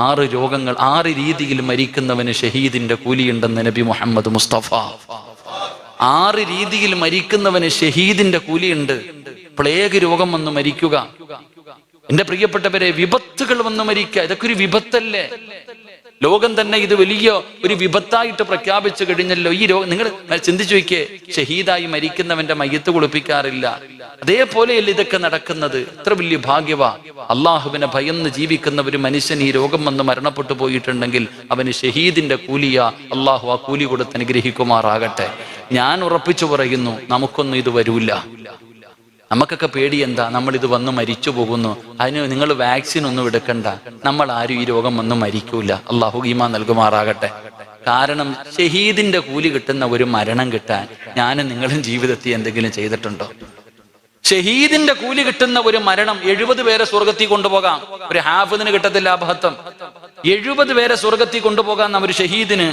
Speaker 1: 6 രോഗങ്ങൾ 6 രീതിയിൽ മരിക്കുന്നവന് ഷഹീദിന്റെ കൂലിയുണ്ടെന്ന് നബി മുഹമ്മദ് മുസ്തഫ. 6 രീതിയിൽ മരിക്കുന്നവന് ഷഹീദിന്റെ കൂലിയുണ്ട്. പ്ലേഗ് രോഗം വന്ന് മരിക്കുക, എന്റെ പ്രിയപ്പെട്ടവരെ, വിപത്തുകൾ വന്ന് മരിക്കുക, ഇതൊക്കെ ഒരു വിപത്തല്ലേ? ലോകം തന്നെ ഇത് വലിയ ഒരു വിപത്തായിട്ട് പ്രഖ്യാപിച്ചു കഴിഞ്ഞല്ലോ. ഈ രോഗം നിങ്ങൾ ചിന്തിച്ചു നോക്കിയേ, ഷഹീദായി മരിക്കുന്നവന്റെ മയ്യത്ത് കുളിപ്പിക്കാറില്ല. അതേപോലെയല്ല ഇതൊക്കെ നടക്കുന്നത്. എത്ര വലിയ ഭാഗ്യവാ. അള്ളാഹുവിനെ ഭയന്ന് ജീവിക്കുന്ന ഒരു മനുഷ്യൻ ഈ രോഗം വന്ന് മരണപ്പെട്ടു പോയിട്ടുണ്ടെങ്കിൽ അവന് ഷഹീദിന്റെ കൂലിയ. അള്ളാഹു ആ കൂലി കൊടുത്ത് അനുഗ്രഹിക്കുമാറാകട്ടെ. ഞാൻ ഉറപ്പിച്ചു പറയുന്നു, നമുക്കൊന്നും ഇത് വരൂല. നമുക്കൊക്കെ പേടി എന്താ? നമ്മളിത് വന്ന് മരിച്ചു പോകുന്നു. അതിന് നിങ്ങൾ വാക്സിൻ ഒന്നും എടുക്കണ്ട. നമ്മൾ ആരും ഈ രോഗം വന്ന് മരിക്കൂല. അള്ളാഹു ഈമാൻ നൽകുമാറാകട്ടെ. കാരണം ഷഹീദിന്റെ കൂലി കിട്ടുന്ന ഒരു മരണം കിട്ടാൻ ഞാനും നിങ്ങളും ജീവിതത്തിൽ എന്തെങ്കിലും ചെയ്തിട്ടുണ്ടോ? ഷഹീദിന്റെ കൂലി കിട്ടുന്ന ഒരു മരണം 70 പേരെ സ്വർഗത്തിൽ കൊണ്ടുപോകാം. ഒരു ഹാഫിദിന് കിട്ടത്തില്ല അബദ്ധം. 70 പേരെ സ്വർഗത്തിൽ കൊണ്ടുപോകാം ഒരു ഷഹീദിന്.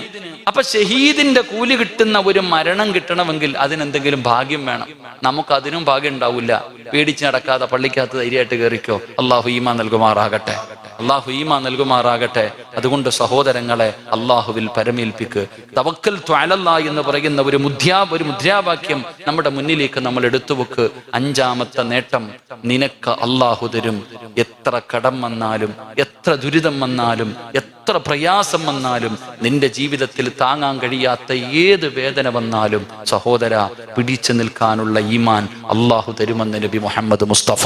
Speaker 1: അപ്പൊ ഷഹീദിന്റെ കൂലി കിട്ടുന്ന ഒരു മരണം കിട്ടണമെങ്കിൽ അതിനെന്തെങ്കിലും ഭാഗ്യം വേണം. നമുക്ക് അതിനും ഭാഗ്യം ഉണ്ടാവില്ല. പേടിച്ച് നടക്കാതെ പള്ളിക്കകത്ത് ധൈര്യമായിട്ട് കയറിക്കോ. അള്ളാഹു ഈമാൻ നൽകുമാറാകട്ടെ. അള്ളാഹു ഈമാൻ നൽകുമാറാകട്ടെ. അതുകൊണ്ട് സഹോദരങ്ങളെ, അള്ളാഹുവിൽ പരമേൽപ്പിക്ക്. തവക്കൽതു അലല്ലാഹ് എന്ന് പറയുന്ന ഒരു മുദ്രാവാക്യം നമ്മുടെ മുന്നിലേക്ക് നമ്മൾ എടുത്തു വെക്ക്. 5-ാമത്തെ നേട്ടം നിനക്ക് അള്ളാഹു തരും. എത്ര കടം വന്നാലും, എത്ര ദുരിതം വന്നാലും, എത്ര പ്രയാസം വന്നാലും, നിന്റെ ജീവിതത്തിൽ താങ്ങാൻ കഴിയാത്ത ഏത് വേദന വന്നാലും സഹോദര, പിടിച്ചു നിൽക്കാനുള്ള ഈമാൻ അള്ളാഹു തരുമെന്ന് നബി മുഹമ്മദ് മുസ്തഫ.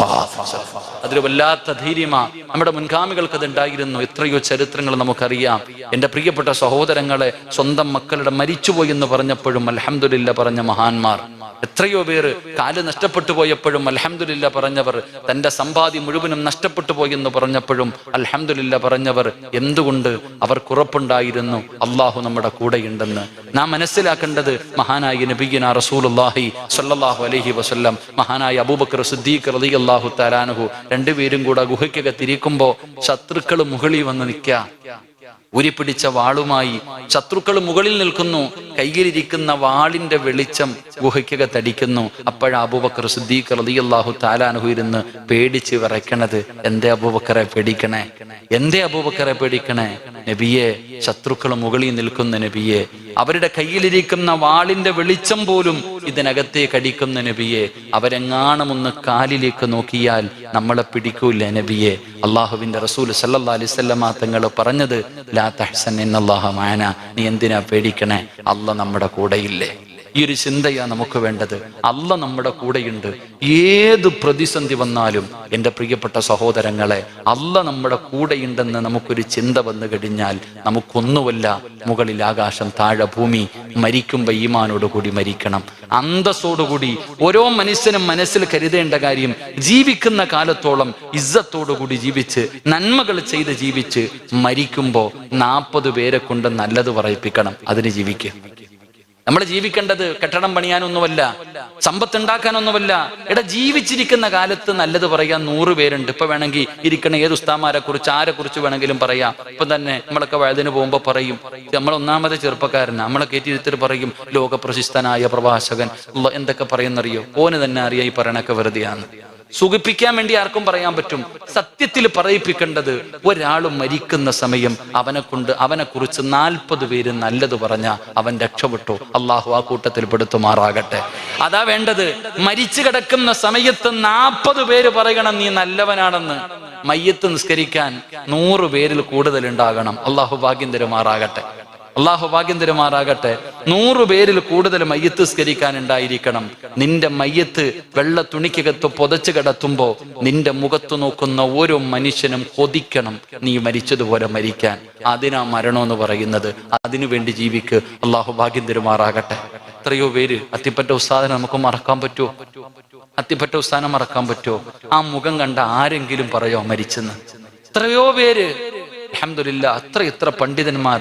Speaker 1: അതൊരു വല്ലാത്ത ധൈര്യമാ. നമ്മുടെ മുൻഗാമികൾക്ക് അതുണ്ടായിരുന്നു. എത്രയോ ചരിത്രങ്ങൾ നമുക്കറിയാം. എന്റെ പ്രിയപ്പെട്ട സഹോദരങ്ങളെ, സ്വന്തം മക്കളുടെ മരിച്ചുപോയി എന്ന് പറഞ്ഞപ്പോഴും അൽഹംദുലില്ലാ പറഞ്ഞ മഹാന്മാർ എത്രയോ പേര്. കാല് നഷ്ടപ്പെട്ടു പോയപ്പോഴും അൽഹംദുലില്ലാ പറഞ്ഞവർ. തന്റെ സമ്പാദ്യം മുഴുവനും നഷ്ടപ്പെട്ടു പോയി എന്ന് പറഞ്ഞപ്പോഴും അൽഹംദുലില്ലാ പറഞ്ഞവർ. എന്തുകൊണ്ട്? അവർക്ക് ഉറപ്പുണ്ടായിരുന്നു അള്ളാഹു നമ്മുടെ കൂടെയുണ്ടെന്ന്. നാം മനസ്സിലാക്കേണ്ടത് മഹാനായ നബിയ്യനാ റസൂലുള്ളാഹി സ്വല്ലല്ലാഹു അലൈഹി വസല്ലം, മഹാനായ അബൂബക്കർ സിദ്ദീഖ് റളിയല്ലാഹു തആല അൻഹു രണ്ടുപേരും കൂടെ ഗുഹയ്ക്കകത്തിരിക്കുമ്പോ ശത്രുക്കൾ മുകളിൽ വന്ന് നിൽക്കുക. ഉരിപ്പിടിച്ച വാളുമായി ശത്രുക്കൾ മുകളിൽ നിൽക്കുന്നു. കയ്യിലിരിക്കുന്ന വാളിന്റെ വെളിച്ചം ഗുഹയ്ക്കകത്തടിക്കുന്നു. അപ്പോഴാ അബൂബക്കർ സിദ്ദീഖ് റളിയല്ലാഹു തആല അൻഹു ഇരുന്ന് പേടിച്ച് വിറയ്ക്കണത്. എന്തേ അബൂബക്കറെ പേടിക്കണേ? എന്തേ അബൂബക്കറെ പേടിക്കണേ? നബിയെ, ശത്രുക്കൾ മുകളിൽ നിൽക്കുന്ന നബിയെ, അവരുടെ കയ്യിലിരിക്കുന്ന വാളിന്റെ വെളിച്ചം പോലും ഇതിനകത്തേക്ക് അടിക്കുന്ന നബിയെ, അവരെങ്ങാണം ഒന്ന് കാലിലേക്ക് നോക്കിയാൽ നമ്മളെ പിടിക്കൂല നബിയെ. അള്ളാഹുവിന്റെ റസൂൽ സല്ലല്ലാഹു അലൈഹി വസല്ലം തങ്ങൾ പറഞ്ഞത്, ലാ തഹ്സൻ ഇന്നല്ലാഹ മഅനാ, നീ എന്തിനാ പേടിക്കണേ? അള്ളാഹ് നമ്മുടെ കൂടെയില്ലേ? ഈ ഒരു ചിന്തയാ നമുക്ക് വേണ്ടത്. അള്ളാഹ് നമ്മുടെ കൂടെയുണ്ട്. ഏത് പ്രതിസന്ധി വന്നാലും എൻ്റെ പ്രിയപ്പെട്ട സഹോദരങ്ങളെ, അള്ളാഹ് നമ്മുടെ കൂടെയുണ്ടെന്ന് നമുക്കൊരു ചിന്ത വന്നു കഴിഞ്ഞാൽ നമുക്കൊന്നുമല്ല. മുകളിൽ ആകാശം, താഴെ ഭൂമി. മരിക്കുമ്പോ ഈമാനോടുകൂടി മരിക്കണം, അന്തസ്സോടുകൂടി. ഓരോ മനുഷ്യനും മനസ്സിൽ കരുതേണ്ട കാര്യം, ജീവിക്കുന്ന കാലത്തോളം ഇസ്സത്തോടുകൂടി ജീവിച്ച്, നന്മകൾ ചെയ്ത് ജീവിച്ച് മരിക്കുമ്പോ 40 പേരെ കൊണ്ട് നല്ലത് പറയിപ്പിക്കണം. അതിന് ജീവിക്കുക. നമ്മൾ ജീവിക്കേണ്ടത് കെട്ടിടം പണിയാനൊന്നുമല്ല, സമ്പത്തുണ്ടാക്കാനൊന്നുമല്ല. ജീവിച്ചിരിക്കുന്ന കാലത്ത് നല്ലത് പറയാൻ 100 പേരുണ്ട്. ഇപ്പൊ വേണമെങ്കിൽ ഇരിക്കണ ഏത് ഉസ്താമാരെ കുറിച്ച്, ആരെ കുറിച്ച് വേണമെങ്കിലും പറയാം. ഇപ്പൊ തന്നെ നമ്മളൊക്കെ വഴുതിന് പോകുമ്പോ പറയും, നമ്മൾ ഒന്നാമത് ചെറുപ്പക്കാരൻ, നമ്മളെ കയറ്റിയിരുത്തിട്ട് പറയും ലോകപ്രശസ്തനായ പ്രഭാഷകൻ. എന്തൊക്കെ പറയുന്നറിയോ? ഓന് തന്നെ അറിയാം ഈ പറയണൊക്കെ വെറുതെയാണ്. സുഖിപ്പിക്കാൻ വേണ്ടി ആർക്കും പറയാൻ പറ്റും. സത്യത്തിൽ പറയിപ്പിക്കേണ്ടത്, ഒരാൾ മരിക്കുന്ന സമയം അവനെ കുറിച്ച് 40 പേര് നല്ലത് പറഞ്ഞ അവൻ രക്ഷപ്പെട്ടു. അള്ളാഹു ആ കൂട്ടത്തിൽ പെടുത്തുമാറാകട്ടെ. അതാ വേണ്ടത്. മരിച്ചു കിടക്കുന്ന സമയത്ത് 40 പേര് പറയണം നീ നല്ലവനാണെന്ന്. മയ്യത്ത് നിസ്കരിക്കാൻ 100 പേരിൽ കൂടുതൽ ഉണ്ടാകണം. അള്ളാഹു ഭാഗ്യം തരുമാറാകട്ടെ. അള്ളാഹു ഭാഗ്യം തരുമാറാകട്ടെ. 100 പേരിൽ കൂടുതൽ മയ്യത്ത് സ്കരിക്കാൻ ഉണ്ടായിരിക്കണം. നിന്റെ മയ്യത്ത് വെള്ള തുണിക്കകത്ത് പൊതച്ചു കിടത്തുമ്പോ നിന്റെ മുഖത്ത് നോക്കുന്ന ഓരോ മനുഷ്യനും കൊതിക്കണം നീ മരിച്ചതുപോലെ മരിക്കാൻ. അതിനാ മരണം എന്ന് പറയുന്നത്. അതിനു വേണ്ടി ജീവിക്ക്. അള്ളാഹു ഭാഗ്യം തരുമാറാകട്ടെ. എത്രയോ പേര് അത്തിപ്പറ്റ ഉസ്താദിനെ നമുക്ക് മറക്കാൻ പറ്റുമോ? അത്തിപ്പറ്റ ഉസ്താദിനെ മറക്കാൻ പറ്റുമോ? ആ മുഖം കണ്ട ആരെങ്കിലും പറയോ മരിച്ചെന്ന്? എത്രയോ പേര് അൽഹംദുലില്ലാ, എത്ര പണ്ഡിതന്മാർ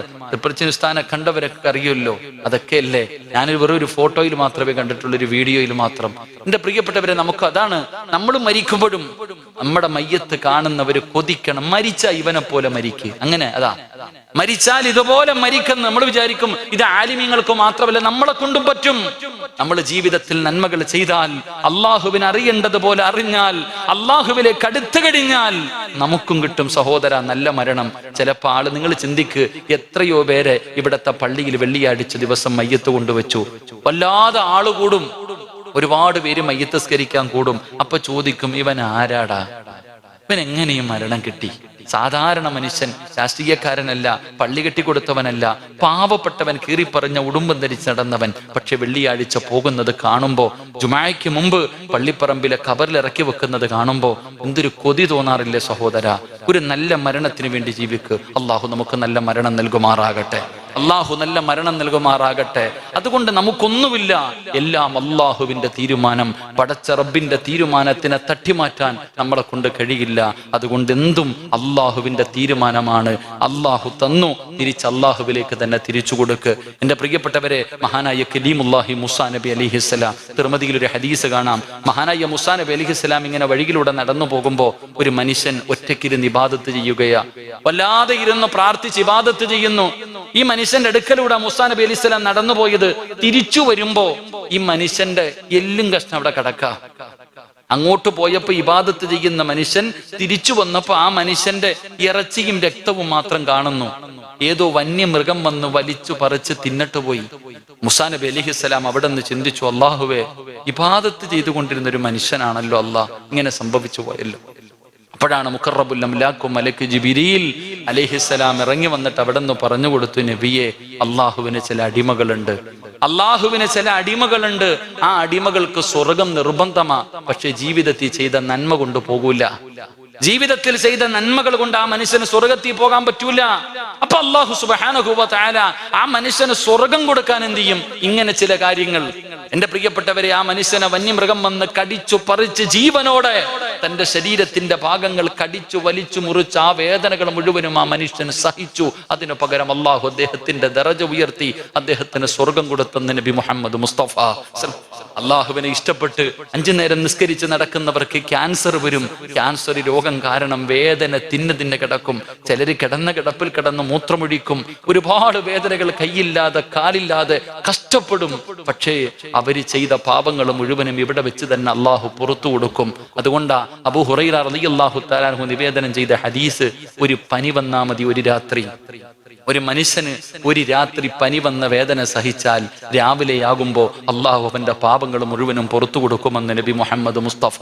Speaker 1: സ്ഥാനം കണ്ടവരൊക്കെ അറിയുമല്ലോ. അതൊക്കെയല്ലേ ഞാനൊരു വെറും ഒരു ഫോട്ടോയിൽ മാത്രമേ കണ്ടിട്ടുള്ളൂ, ഒരു വീഡിയോയിൽ മാത്രം. എന്റെ പ്രിയപ്പെട്ടവരെ, നമുക്ക് അതാണ്. നമ്മൾ മരിക്കുമ്പോഴും നമ്മുടെ മയ്യത്ത് കാണുന്നവര് കൊതിക്കണം, മരിച്ചാൽ ഇവനെ പോലെ മരിക്കുക. അങ്ങനെ അതാ, മരിച്ചാൽ ഇതുപോലെ മരിക്കുന്ന നമ്മൾ വിചാരിക്കും ഇത് ആലിമീങ്ങൾക്ക് മാത്രമല്ല, നമ്മളെ കൊണ്ടും പറ്റും. നമ്മൾ ജീവിതത്തിൽ നന്മകൾ ചെയ്താൽ, അള്ളാഹുവിനെ അറിയേണ്ടതുപോലെ അറിഞ്ഞാൽ, അള്ളാഹുവിലേക്ക് അടുത്തു കഴിഞ്ഞാൽ നമുക്കും കിട്ടും സഹോദര നല്ല മരണം. ചിലപ്പോൾ ആള്, നിങ്ങൾ ചിന്തിക്ക്, എത്രയോ പേരെ ഇവിടത്തെ പള്ളിയിൽ വെള്ളിയാഴ്ച ദിവസം മയ്യത്ത് കൊണ്ടുവച്ചു. വല്ലാതെ ആള് കൂടും, ഒരുപാട് പേര് മയ്യത്ത് സ്കരിക്കാൻ കൂടും. അപ്പൊ ചോദിക്കും, ഇവൻ ആരാടാ? ഇവൻ എങ്ങനെയും മരണം കിട്ടി? സാധാരണ മനുഷ്യൻ, രാഷ്ട്രീയക്കാരനല്ല, പള്ളി കെട്ടിക്കൊടുത്തവനല്ല, പാവപ്പെട്ടവൻ, കീറിപ്പറഞ്ഞ ഉടുമ്പം ധരിച്ച് നടന്നവൻ. പക്ഷെ വെള്ളിയാഴ്ച പോകുന്നത് കാണുമ്പോൾ, ജുമായ്ക്ക് മുമ്പ് പള്ളിപ്പറമ്പിലെ ഖബറിൽ ഇറക്കി വെക്കുന്നത് കാണുമ്പോൾ എന്തൊരു കൊതി തോന്നാറില്ലേ സഹോദര? ഒരു നല്ല മരണത്തിന് വേണ്ടി ജീവിക്ക്. അള്ളാഹു നമുക്ക് നല്ല മരണം നൽകുമാറാകട്ടെ. അള്ളാഹു നല്ല മരണം നൽകുമാറാകട്ടെ. അതുകൊണ്ട് നമുക്കൊന്നുമില്ല, എല്ലാം അള്ളാഹുവിന്റെ തീരുമാനം. പടച്ച റബ്ബിന്റെ തീരുമാനത്തിനെ തട്ടിമാറ്റാൻ നമ്മളെ കൊണ്ട് കഴിയില്ല. അതുകൊണ്ട് എന്തും അള്ളാഹുവിന്റെ തീരുമാനമാണ്. അള്ളാഹു തന്നു, തിരിച്ച് അള്ളാഹുവിലേക്ക് തന്നെ തിരിച്ചു കൊടുക്ക്. എന്റെ പ്രിയപ്പെട്ടവരെ, മഹാനായ കലീമുല്ലാഹി മൂസാ നബി അലൈഹിസ്സലാം, തിർമിദിയിൽ ഒരു ഹദീസ് കാണാം. മഹാനായ മൂസാ നബി അലൈഹിസ്സലാം ഇങ്ങനെ വഴിയിലൂടെ നടന്നു പോകുമ്പോൾ ഒരു മനുഷ്യൻ ഒറ്റയ്ക്കിരുന്ന് ഇബാദത്ത് ചെയ്യുകയാ. വല്ലാതെ ഇരുന്ന് പ്രാർത്ഥിച്ച് ഇബാദത്ത് ചെയ്യുന്നു. ഈ മനുഷ്യന്റെ അടുക്കലൂടെ മൂസാ നബി അലൈഹി സ്വലാം നടന്നു പോയത്. തിരിച്ചു വരുമ്പോ ഈ മനുഷ്യന്റെ എല്ലും കഷ്ണം അവിടെ കിടക്ക. അങ്ങോട്ട് പോയപ്പോ ഇബാദത്ത് ചെയ്യുന്ന മനുഷ്യൻ തിരിച്ചു വന്നപ്പോ ആ മനുഷ്യന്റെ ഇറച്ചിയും രക്തവും മാത്രം കാണുന്നു. ഏതോ വന്യമൃഗം വന്ന് വലിച്ചു പറിച്ച് തിന്നിട്ട് പോയി. മൂസാ നബി അലൈഹിസ്സലാം അവിടെ നിന്ന് ചിന്തിച്ചു, അള്ളാഹുവേ, ഇബാദത്ത് ചെയ്തുകൊണ്ടിരുന്ന ഒരു മനുഷ്യനാണല്ലോ അള്ളാഹ്, ഇങ്ങനെ സംഭവിച്ചു പോയല്ലോ. അപ്പോഴാണ് മുഖറബുൽ അംലാഖു മലക്ക് ജിബ്രീൽ അലൈഹിസ്സലാം ഇറങ്ങി വന്നിട്ട് അവിടെ നിന്ന് പറഞ്ഞു കൊടുത്തു, നബിയെ, അള്ളാഹുവിന് ചില അടിമകളുണ്ട്, അള്ളാഹുവിന് ചില അടിമകളുണ്ട്. ആ അടിമകൾക്ക് സ്വർഗം നിർബന്ധമാ. പക്ഷെ ജീവിതത്തിൽ ചെയ്ത നന്മ കൊണ്ട് പോകൂല. ജീവിതത്തിൽ ചെയ്ത നന്മകൾ കൊണ്ട് ആ മനുഷ്യന് സ്വർഗത്തിൽ പോകാൻ പറ്റൂല. അപ്പൊ അല്ലാഹു സുബ്ഹാനഹു വ തആല ആ മനുഷ്യന് സ്വർഗം കൊടുക്കാൻ എന്ത് ചെയ്യും? ഇങ്ങനെ ചില കാര്യങ്ങൾ. എന്റെ പ്രിയപ്പെട്ടവരെ, ആ മനുഷ്യനെ വന്യമൃഗം വന്ന് കടിച്ചു പറിച്ച് ജീവനോടെ തന്റെ ശരീരത്തിന്റെ ഭാഗങ്ങൾ കടിച്ചു വലിച്ചു മുറിച്ച് ആ വേദനകൾ മുഴുവനും ആ മനുഷ്യന് സഹിച്ചു. അതിനു പകരം അള്ളാഹു അദ്ദേഹത്തിന്റെ ദറജ ഉയർത്തി, അദ്ദേഹത്തിന് സ്വർഗം കൊടുത്തെന്ന് നബി മുഹമ്മദ് മുസ്തഫ. അള്ളാഹുവിനെ ഇഷ്ടപ്പെട്ട് 5 നേരം നിസ്കരിച്ച് നടക്കുന്നവർക്ക് ക്യാൻസർ വരും. ക്യാൻസർ രോഗം കാരണം വേദന തിന്നെ കിടക്കും. ചിലര് കിടന്ന കിടപ്പിൽ കിടന്ന് മൂത്രമൊഴിക്കും. ഒരുപാട് വേദനകൾ, കൈയില്ലാതെ കാലില്ലാതെ കഷ്ടപ്പെടും. പക്ഷേ അവര് ചെയ്ത പാപങ്ങൾ മുഴുവനും ഇവിടെ വെച്ച് തന്നെ അള്ളാഹു പുറത്തു കൊടുക്കും. അതുകൊണ്ടാ അബൂ ഹുറൈറ റളിയല്ലാഹു തആല അൻഹു നിവേദനം ചെയ്ത ഹദീസ്, ഒരു പനി വന്നാ മതി ഒരു രാത്രി. ഒരു മനുഷ്യന് ഒരു രാത്രി പനി വന്ന വേദന സഹിച്ചാൽ രാവിലെയാകുമ്പോ അള്ളാഹു അവന്റെ പാപങ്ങൾ മുഴുവനും പുറത്തു കൊടുക്കുമെന്ന് നബി മുഹമ്മദ് മുസ്തഫ.